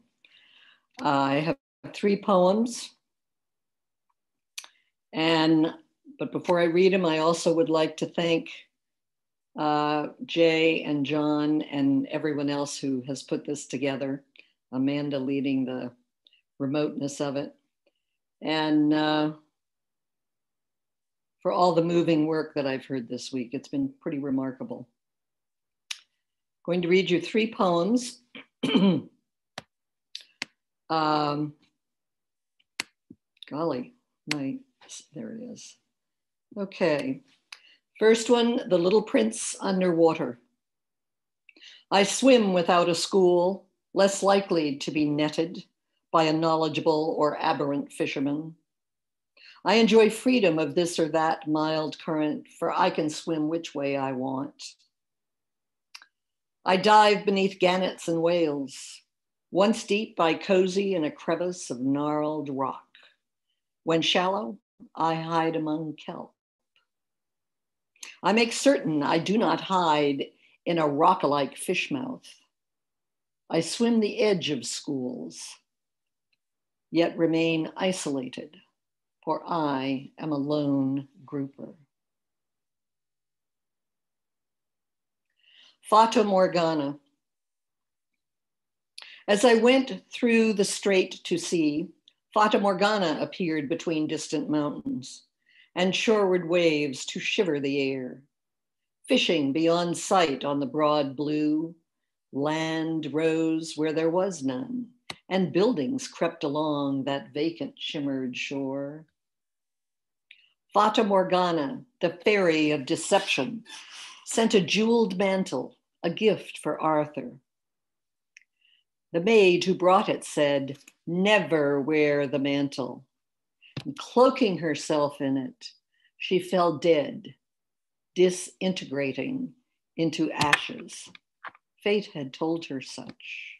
I have 3 poems. But before I read them, I also would like to thank Jay and John and everyone else who has put this together. Amanda leading the remoteness of it. And for all the moving work that I've heard this week. It's been pretty remarkable. Going to read you 3 poems. Golly, there it is. Okay, first one, The Little Prince Underwater. I swim without a school, less likely to be netted by a knowledgeable or aberrant fisherman. I enjoy freedom of this or that mild current, for I can swim which way I want. I dive beneath gannets and whales. Once deep, I cozy in a crevice of gnarled rock. When shallow, I hide among kelp. I make certain I do not hide in a rock-like fish mouth. I swim the edge of schools, yet remain isolated, for I am a lone grouper. Fata Morgana. As I went through the strait to sea, Fata Morgana appeared between distant mountains and shoreward waves to shiver the air. Fishing beyond sight on the broad blue, land rose where there was none, and buildings crept along that vacant shimmered shore. Fata Morgana, the fairy of deception, sent a jeweled mantle, a gift for Arthur. The maid who brought it said, "Never wear the mantle." And cloaking herself in it, she fell dead, disintegrating into ashes. Fate had told her such.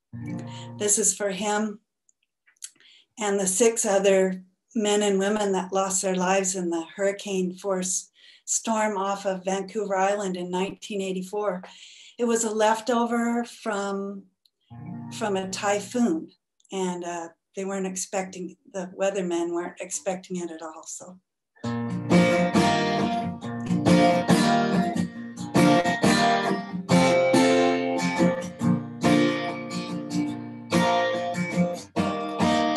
This is for him and the 6 other men and women that lost their lives in the hurricane force storm off of Vancouver Island in 1984. It was a leftover from a typhoon, and they weren't expecting, the weathermen weren't expecting it at all. So.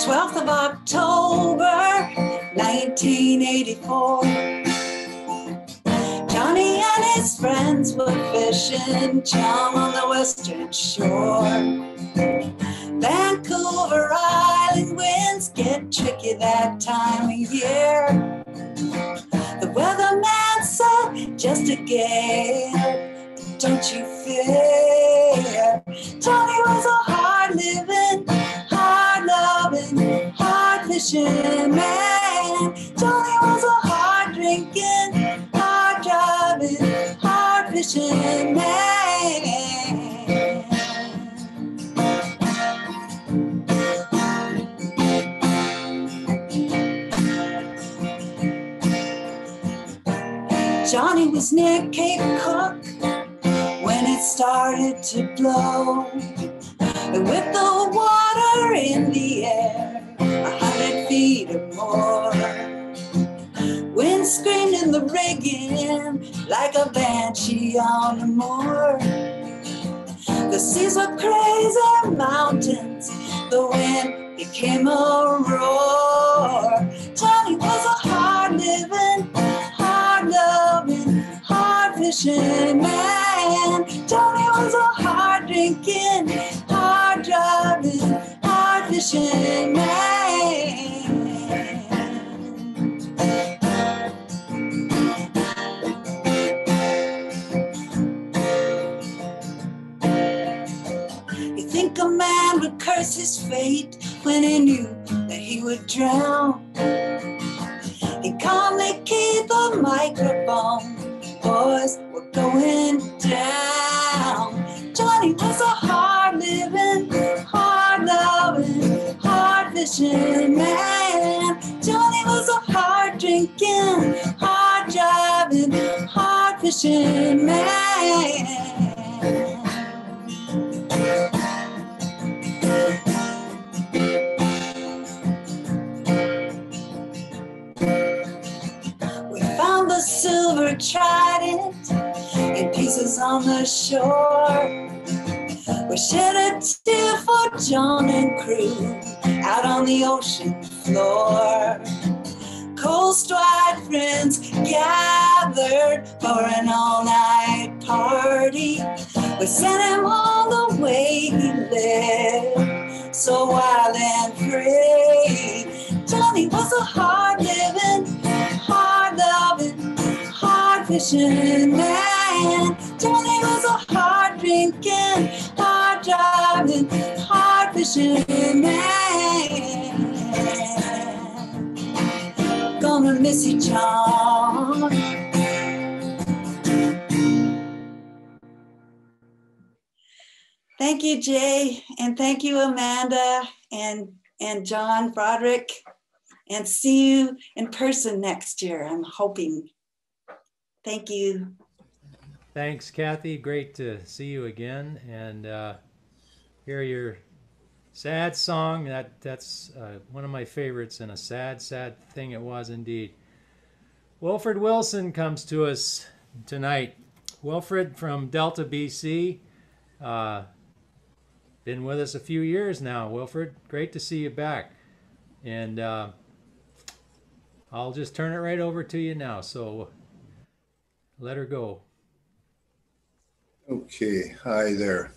12th of October, 1984. Johnny and his friends were fishing chum on the western shore. Vancouver Island winds get tricky that time of year. The weatherman said, just a gale, don't you fear. Johnny was a hard-living, hard-loving, hard-fishing man. Johnny was a hard-drinking, hard-driving, hard-fishing man. Johnny was near Cape Cook when it started to blow. With the water in the air, 100 feet or more. Wind screamed in the rigging like a banshee on the moor. The seas were crazy mountains, the wind became a roar. Johnny was a hard-living, hard-loving, hard-fishing man. Johnny was a hard-drinking, hard-driving, hard-fishing man. You think a man would curse his fate when he knew that he would drown? He calmly keyed the microphone. Boys were going down. Johnny was a hard-living, hard-loving, hard-fishing man. Johnny was a hard-drinking, hard-driving, hard-fishing man. We found the silver trident in pieces on the shore. We shed a tear for John and crew out on the ocean floor. Coast-wide friends gathered for an all-night party. We sent him all the way he lived, so wild and free. Johnny was a hard-living, hard-loving, hard-fishing man. Johnny was a hard-drinking, hard-driving, hard-fishing man. Gonna miss you, John. Thank you, Jay, and thank you, Amanda, and John Broderick, and see you in person next year, I'm hoping. Thank you. Thanks, Kathy. Great to see you again and hear your sad song. That's one of my favorites, and a sad, sad thing it was indeed. Wilfred Wilson comes to us tonight. Wilfred from Delta, BC. Been with us a few years now, Wilfred. Great to see you back. And I'll just turn it right over to you now. So let her go. Okay, hi there.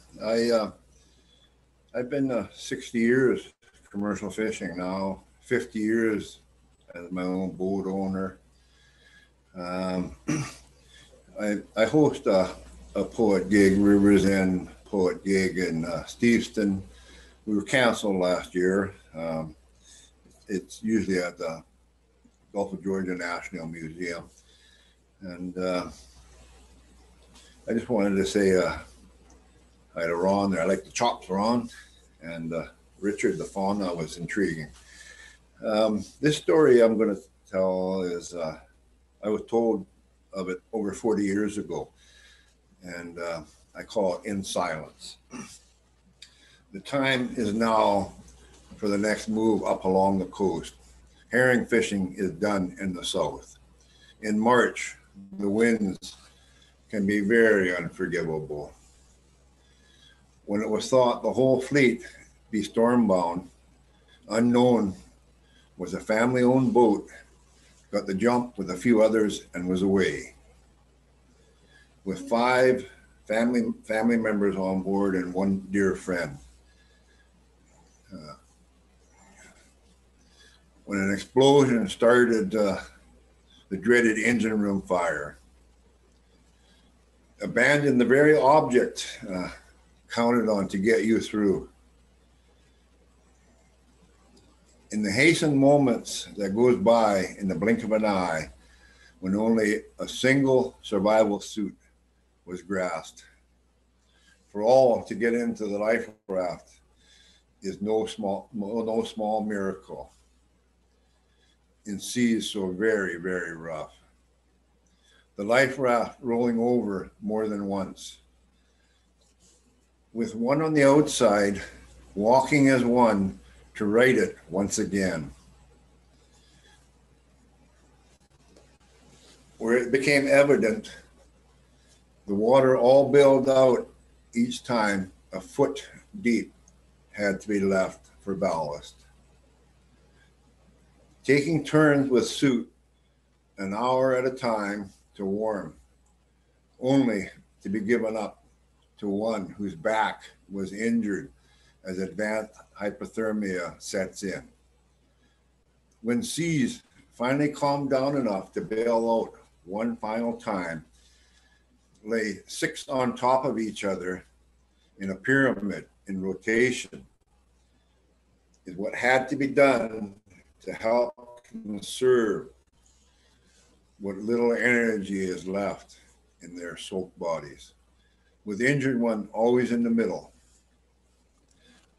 I've been 60 years commercial fishing now, 50 years as my own boat owner. I host a poet gig, Rivers End Poet Gig in Steveston. We were canceled last year. It's usually at the Gulf of Georgia National Museum. And I just wanted to say hi to Ron there. I like the chops, Ron. and Richard the fauna was intriguing. This story I'm going to tell is, I was told of it over 40 years ago, and I call it In Silence. The time is now for the next move up along the coast. Herring fishing is done in the south. In March, the winds can be very unforgivable. When it was thought the whole fleet be stormbound, Unknown was a family-owned boat, got the jump with a few others and was away. With 5 family members on board and 1 dear friend. When an explosion started the dreaded engine room fire, abandon the very object counted on to get you through. In the hastened moments that goes by in the blink of an eye, when only a single survival suit was grasped. For all to get into the life raft is no small miracle in seas so very, very rough. The life raft rolling over more than once. With one on the outside, walking as one to right it once again. Where it became evident, the water all bailed out each time a foot deep had to be left for ballast. Taking turns with suit an hour at a time to warm, only to be given up to one whose back was injured as advanced hypothermia sets in. When seas finally calmed down enough to bail out one final time, lay 6 on top of each other in a pyramid in rotation is what had to be done to help conserve what little energy is left in their soaked bodies, with the injured one always in the middle.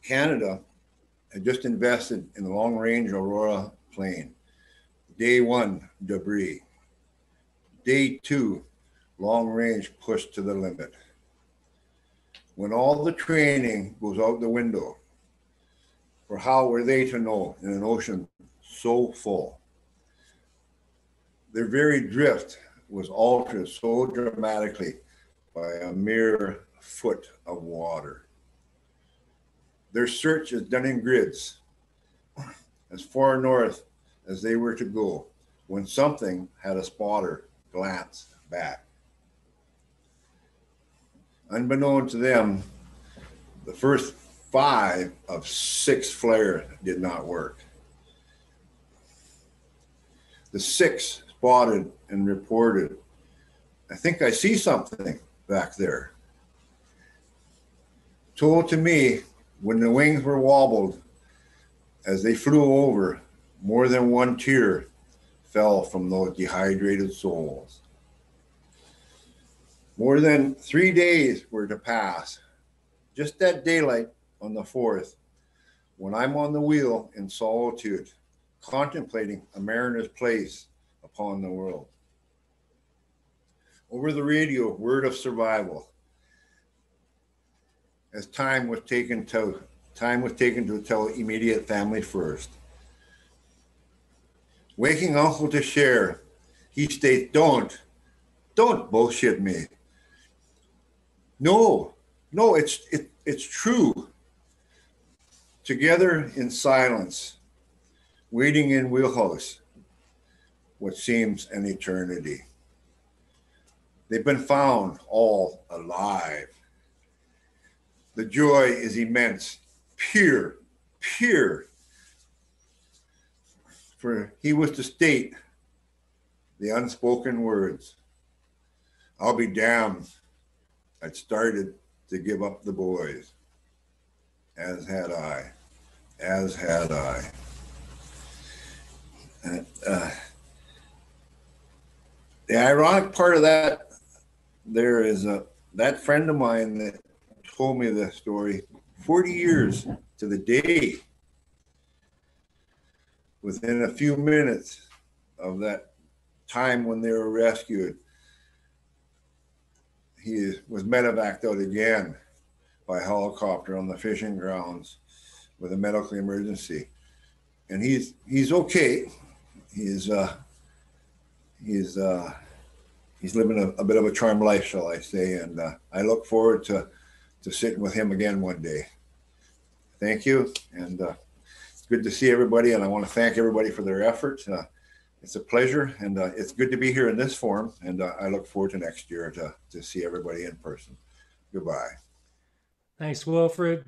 Canada had just invested in the long-range Aurora plane. Day 1, debris. Day 2, long-range pushed to the limit. When all the training goes out the window, for how were they to know in an ocean so full? Their very drift was altered so dramatically by a mere foot of water. Their search is done in grids, as far north as they were to go, when something had a spotter glance back. Unbeknown to them, the first 5 of 6 flares did not work. The 6 spotted and reported, "I think I see something back there." Told to me, when the wings were wobbled as they flew over, more than one tear fell from those dehydrated souls. More than 3 days were to pass, just at daylight on the 4th, when I'm on the wheel in solitude, contemplating a mariner's place upon the world. Over the radio, word of survival. As time was taken to tell immediate family first. Waking uncle to share, he states, don't bullshit me. No, it's true. Together in silence, waiting in wheelhouse, what seems an eternity. They've been found all alive. The joy is immense, pure. For he was to state the unspoken words, "I'll be damned, I'd started to give up the boys, as had I. And, the ironic part of that, there is that friend of mine that told me this story 40 years to the day. Within a few minutes of that time when they were rescued, he was medevaced out again by helicopter on the fishing grounds with a medical emergency. And he's okay. He's living a bit of a charmed life, shall I say, and I look forward to sitting with him again one day. Thank you, and it's good to see everybody, and I want to thank everybody for their efforts. It's a pleasure, and it's good to be here in this forum, and I look forward to next year to see everybody in person. Goodbye. Thanks, Wilfred.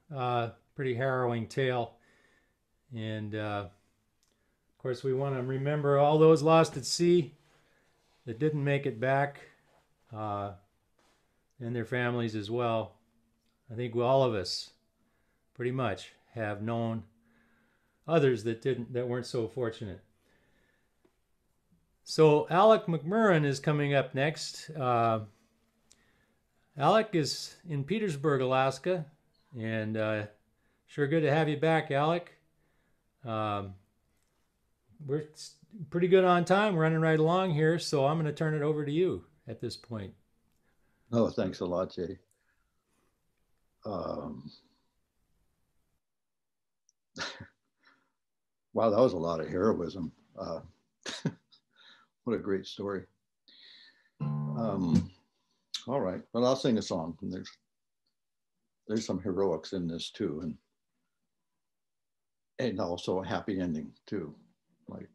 Pretty harrowing tale. And of course, we want to remember all those lost at sea that didn't make it back, and their families as well. I think all of us pretty much have known others that weren't so fortunate. So Alec McMurrin is coming up next. Alec is in Petersburg, Alaska, and sure good to have you back, Alec. We're pretty good on time, running right along here, so I'm going to turn it over to you at this point. Oh, thanks a lot, Jay. Wow, that was a lot of heroism. What a great story. All right, well, I'll sing a song. And there's some heroics in this too, and also a happy ending too. Like,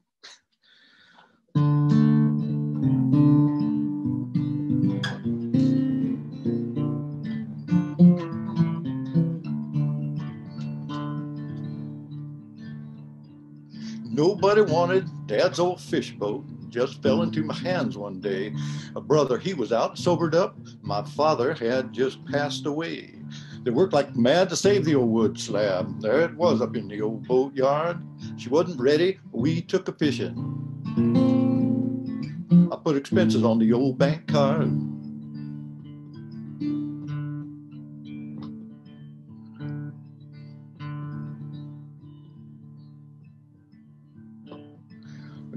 nobody wanted Dad's old fish boat, just fell into my hands one day. A brother, he was out, sobered up. My father had just passed away. They worked like mad to save the old wood slab. There it was up in the old boatyard. She wasn't ready, we took a fishing. I put expenses on the old bank card.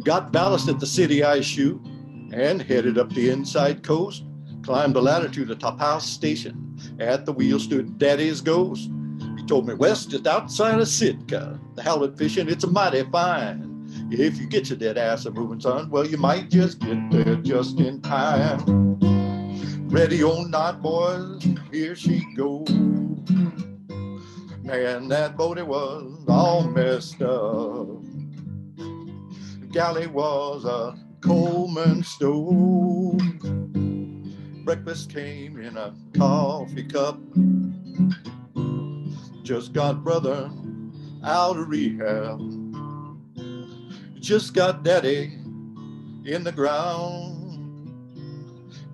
Got ballast at the city ice chute and headed up the inside coast. Climbed a ladder to the top house station. At the wheel stood Daddy's ghost. He told me west, just outside of Sitka, the halibut fishing, it's a mighty fine. If you get your dead ass a moving, son, well, you might just get there just in time. Ready or not, boys, here she goes. Man, that boat, it was all messed up. Galley was a Coleman stove. Breakfast came in a coffee cup. Just got brother out of rehab. Just got Daddy in the ground.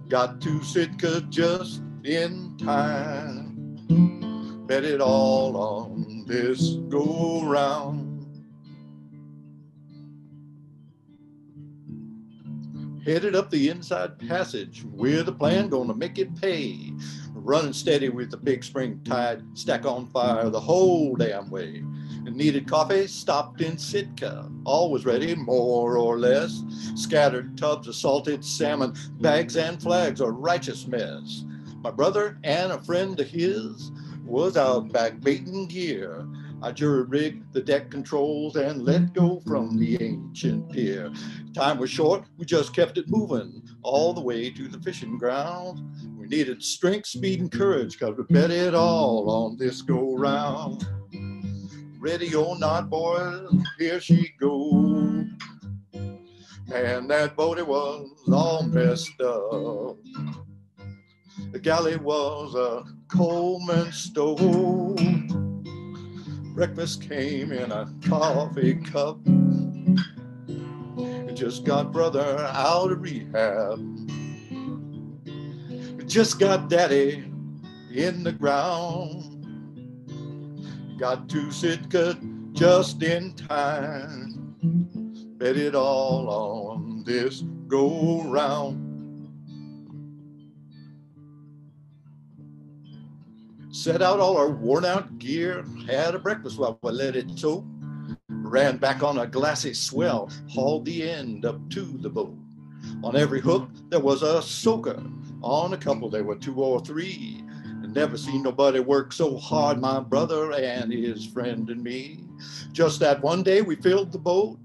Got to Sitka just in time. Bet it all on this go round. Headed up the inside passage with a plan gonna make it pay. Running steady with the big spring tide, stack on fire the whole damn way. And needed coffee, stopped in Sitka, always ready, more or less. Scattered tubs of salted salmon, bags and flags, a righteous mess. My brother and a friend of his was out back baiting gear. I jury-rigged the deck controls and let go from the ancient pier. Time was short, we just kept it moving all the way to the fishing ground. We needed strength, speed, and courage, cause we bet it all on this go-round. Ready or not, boys, here she goes. Man, that boat, it was all messed up. The galley was a Coleman stove. Breakfast came in a coffee cup. Just got brother out of rehab. Just got Daddy in the ground. Got to Sitka just in time. Bet it all on this go round. set out all our worn out gear, had a breakfast while we let it tow, ran back on a glassy swell, hauled the end up to the boat. On every hook there was a soaker, on a couple there were 2 or 3. Never seen nobody work so hard, my brother and his friend and me. Just that one day we filled the boat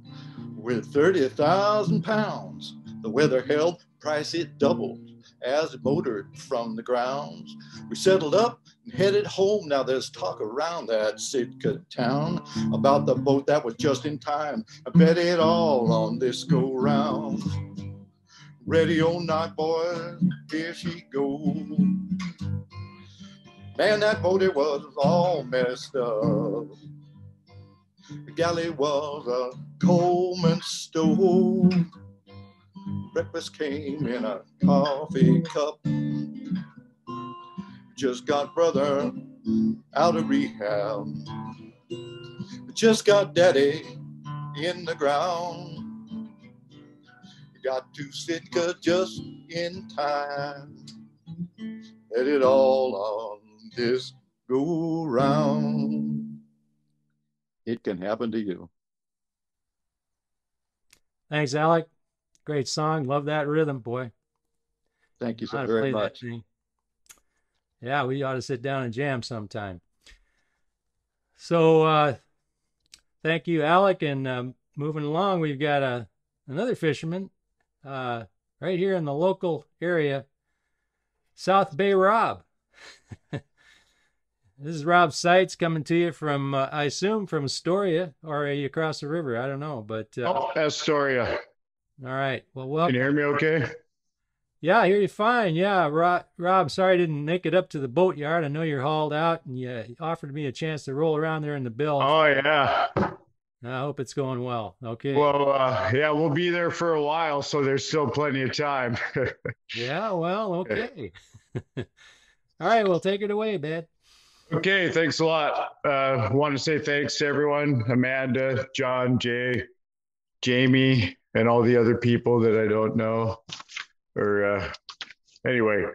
with 30,000 pounds. The weather held, price it doubled as it motored from the grounds. We settled up and headed home. Now there's talk around that Sitka town about the boat that was just in time. I bet it all on this go round. Ready or not, boys, here she goes. Man, that boat, it was all messed up. The galley was a Coleman stove. Breakfast came in a coffee cup. Just got brother out of rehab. Just got daddy in the ground. Got to Sitka just in time. Let it all on this go round. It can happen to you. Thanks, Alec. Great song. Love that rhythm, boy. Thank you so very much. Yeah, we ought to sit down and jam sometime. So thank you, Alec. And moving along, we've got another fisherman right here in the local area, South Bay Rob. This is Rob Seitz coming to you from, I assume, from Astoria, or are you across the river? I don't know, but... Astoria. All right. Well, welcome. Can you hear me okay? Yeah, I hear you fine. Yeah, Rob, sorry I didn't make it up to the boatyard. I know you're hauled out, and you offered me a chance to roll around there in the bill. Oh, yeah. I hope it's going well. Okay. Well, yeah, we'll be there for a while, so there's still plenty of time. Yeah, well, okay. All right, well, take it away, Bed. Okay, thanks a lot. Want to say thanks to everyone, Amanda, John, Jay, Jamie, and all the other people that I don't know. Or anyway,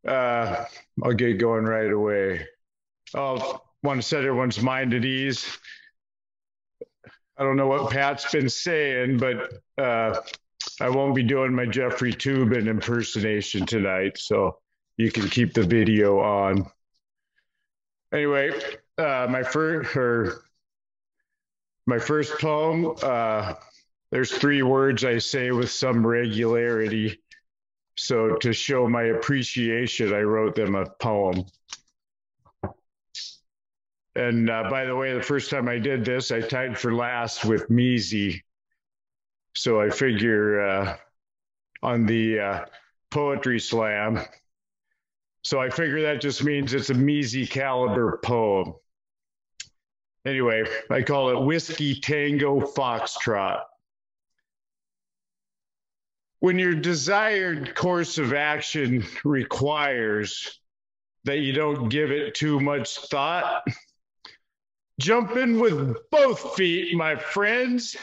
I'll get going right away. I want to set everyone's mind at ease. I don't know what Pat's been saying, but I won't be doing my Jeffrey Toobin impersonation tonight, so you can keep the video on. Anyway, my first poem, there's 3 words I say with some regularity. So to show my appreciation, I wrote them a poem. And by the way, the first time I did this, I tied for last with Measy. So I figure on the poetry slam. So I figure that just means it's a Measy caliber poem. Anyway, I call it Whiskey Tango Foxtrot. When your desired course of action requires that you don't give it too much thought, jump in with both feet, my friends.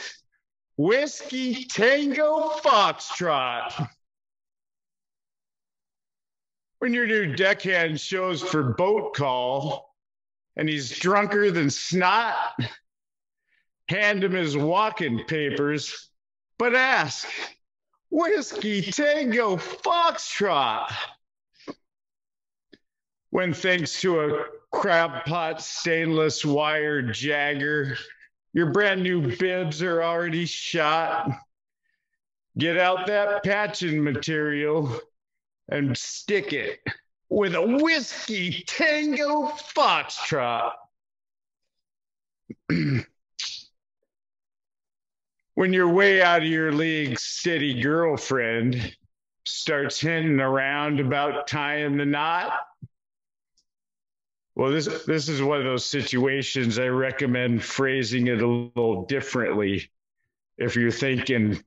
Whiskey Tango Foxtrot. When your new deckhand shows for boat call and he's drunker than snot, hand him his walking papers, but ask, Whiskey Tango Foxtrot. When thanks to a crab pot stainless wire Jagger, your brand new bibs are already shot, get out that patching material and stick it with a Whiskey Tango Foxtrot. When you're way out of your league, steady girlfriend starts hinting around about tying the knot. Well, this is one of those situations I recommend phrasing it a little differently. If you're thinking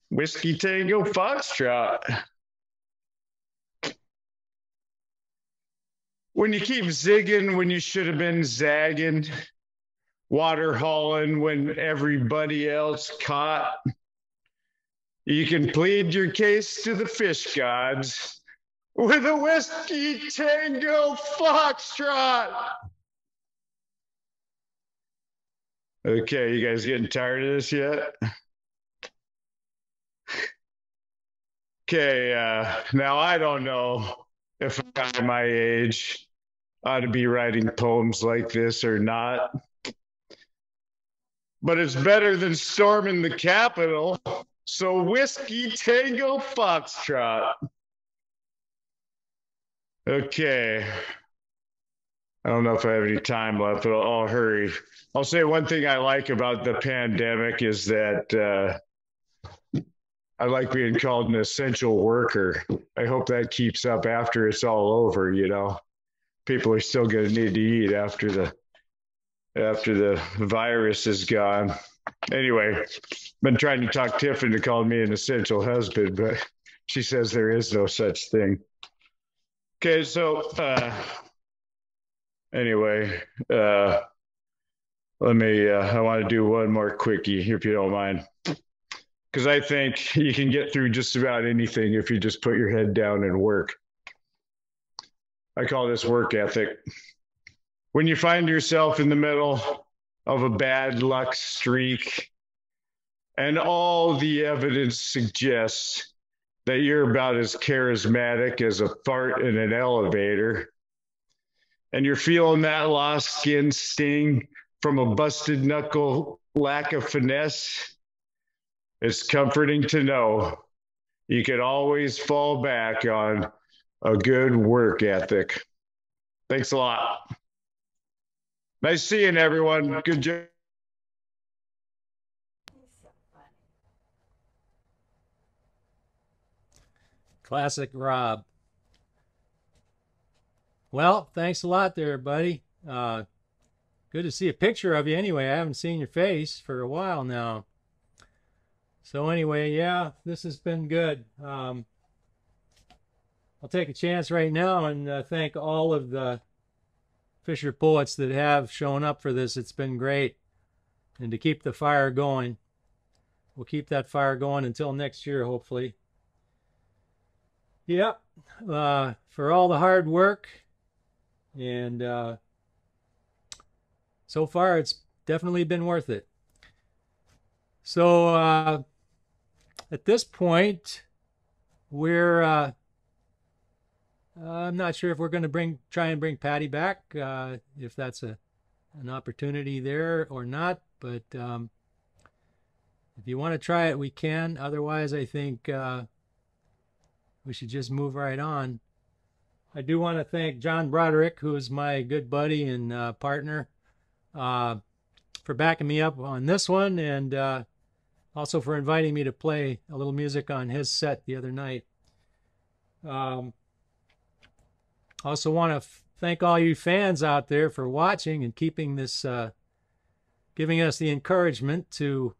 Whiskey Tango Foxtrot. When you keep zigging when you should have been zagging, water hauling when everybody else caught, you can plead your case to the fish gods with a Whiskey Tango Foxtrot. Okay, you guys getting tired of this yet? Okay, now I don't know if a guy my age ought to be writing poems like this or not. But it's better than storming the Capitol. So Whiskey Tango Foxtrot. Okay. I don't know if I have any time left, but I'll hurry. I'll say one thing I like about the pandemic is that I like being called an essential worker. I hope that keeps up after it's all over, you know. People are still going to need to eat after the virus is gone. Anyway, been trying to talk Tiff into calling me an essential husband, but she says there is no such thing. Okay, so anyway, let me, I want to do one more quickie, if you don't mind. Because I think you can get through just about anything if you just put your head down and work. I call this work ethic. When you find yourself in the middle of a bad luck streak and all the evidence suggests that you're about as charismatic as a fart in an elevator, and you're feeling that lost skin sting from a busted knuckle lack of finesse, it's comforting to know you can always fall back on a good work ethic. Thanks a lot. Nice seeing everyone. Good job. Classic Rob. Well, thanks a lot there, buddy. Good to see a picture of you anyway. I haven't seen your face for a while now. So anyway, yeah, this has been good. I'll take a chance right now and thank all of the Fisher poets that have shown up for this. It's been great. And to keep the fire going. We'll keep that fire going until next year, hopefully. Yep. For all the hard work. And so far, it's definitely been worth it. So at this point, we're I'm not sure if we're going to try and bring Patty back, if that's an opportunity there or not. But if you want to try it, we can. Otherwise, I think we should just move right on. I do want to thank John Broderick, who is my good buddy and partner, for backing me up on this one, and also for inviting me to play a little music on his set the other night. Also want to thank all you fans out there for watching and keeping this, giving us the encouragement to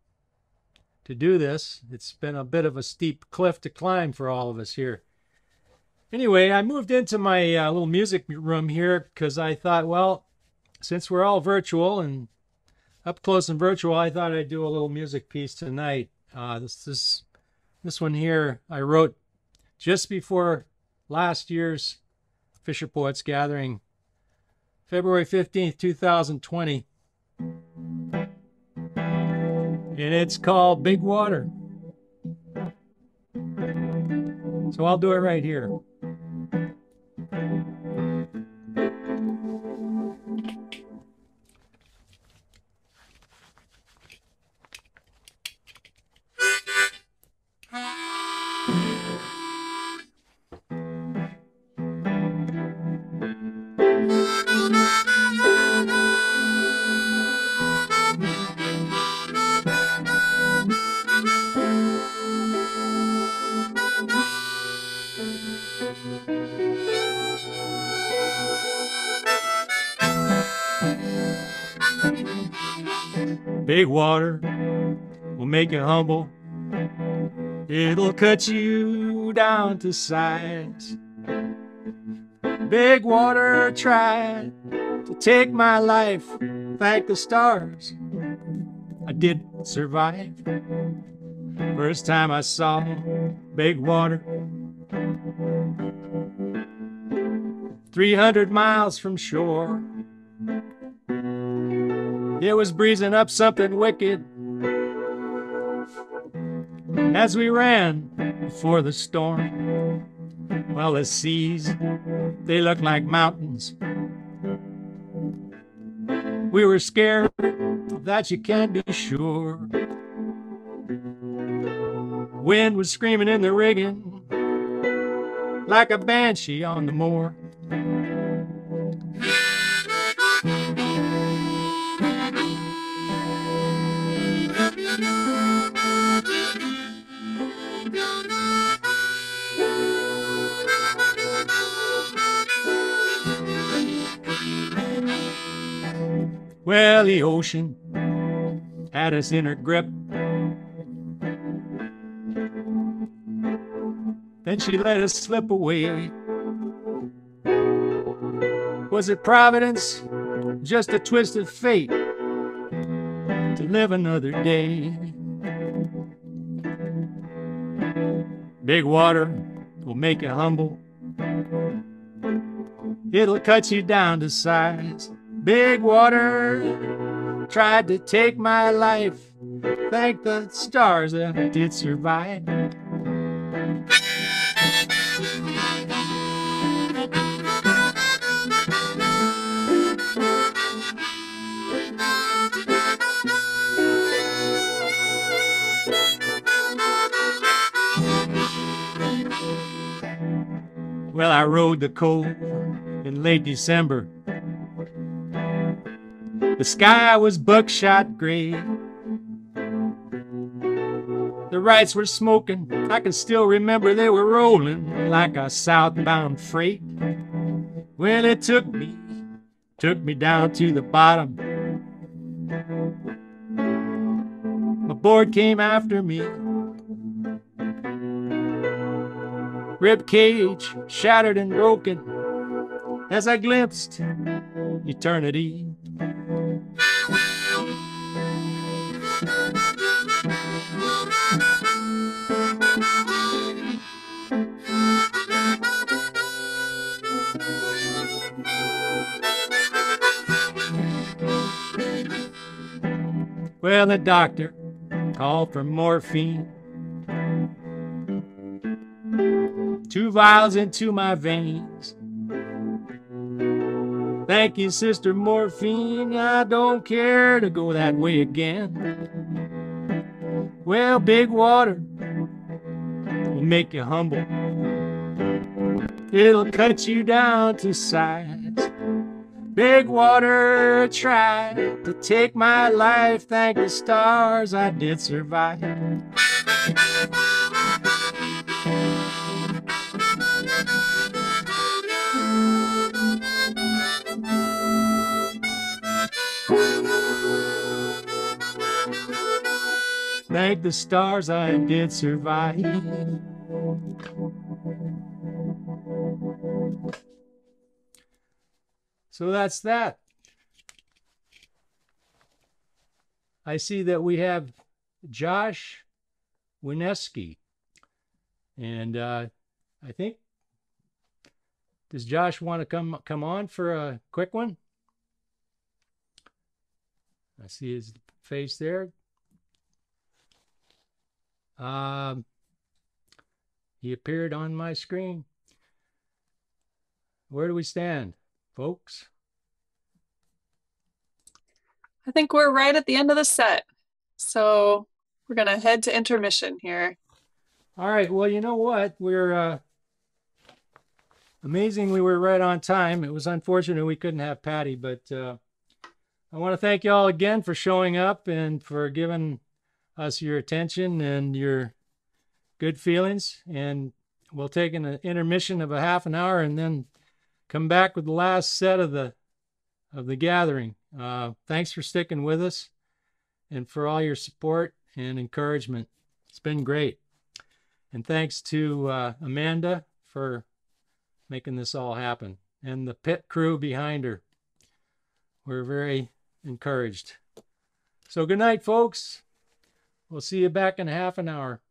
do this. It's been a bit of a steep cliff to climb for all of us here. Anyway, I moved into my little music room here because I thought, well, since we're all virtual and up close and virtual, I thought I'd do a little music piece tonight. This one here I wrote just before last year's Fisher Poets Gathering, February 15th, 2020. And it's called Big Water. So I'll do it right here. Big water will make you humble. It'll cut you down to size. Big water tried to take my life. Thank the stars I did survive. First time I saw big water, 300 miles from shore. It was breezing up something wicked as we ran before the storm. Well, the seas, they looked like mountains. We were scared, that you can be sure. Wind was screaming in the rigging like a banshee on the moor. Well, the ocean had us in her grip. Then she let us slip away. Was it Providence? Just a twist of fate to live another day. Big water will make you humble. It'll cut you down to size. Big water tried to take my life. Thank the stars that I did survive. Well, I rode the cove in late December. The sky was buckshot gray. The Wrights were smoking. I can still remember they were rolling like a southbound freight. Well, it took me down to the bottom. My board came after me. Rib cage shattered and broken as I glimpsed eternity. Well, the doctor called for morphine. 2 vials into my veins. Thank you, Sister Morphine. I don't care to go that way again. Well, big water will make you humble. It'll cut you down to size. Big water tried to take my life. Thank the stars I did survive. Thank the stars I did survive. So that's that. I see that we have Josh Wineski. And I think, does Josh want to come on for a quick one? I see his face there. He appeared on my screen. Where do we stand, folks? I think we're right at the end of the set. So we're going to head to intermission here. All right. Well, you know what? We're amazingly, we're right on time. It was unfortunate we couldn't have Patty, but I want to thank you all again for showing up and for giving us your attention and your good feelings. And we'll take an intermission of a half an hour and then come back with the last set of the gathering. Thanks for sticking with us and for all your support and encouragement. It's been great. And thanks to Amanda for making this all happen, and the pit crew behind her. We're very encouraged. So good night, folks. We'll see you back in half an hour.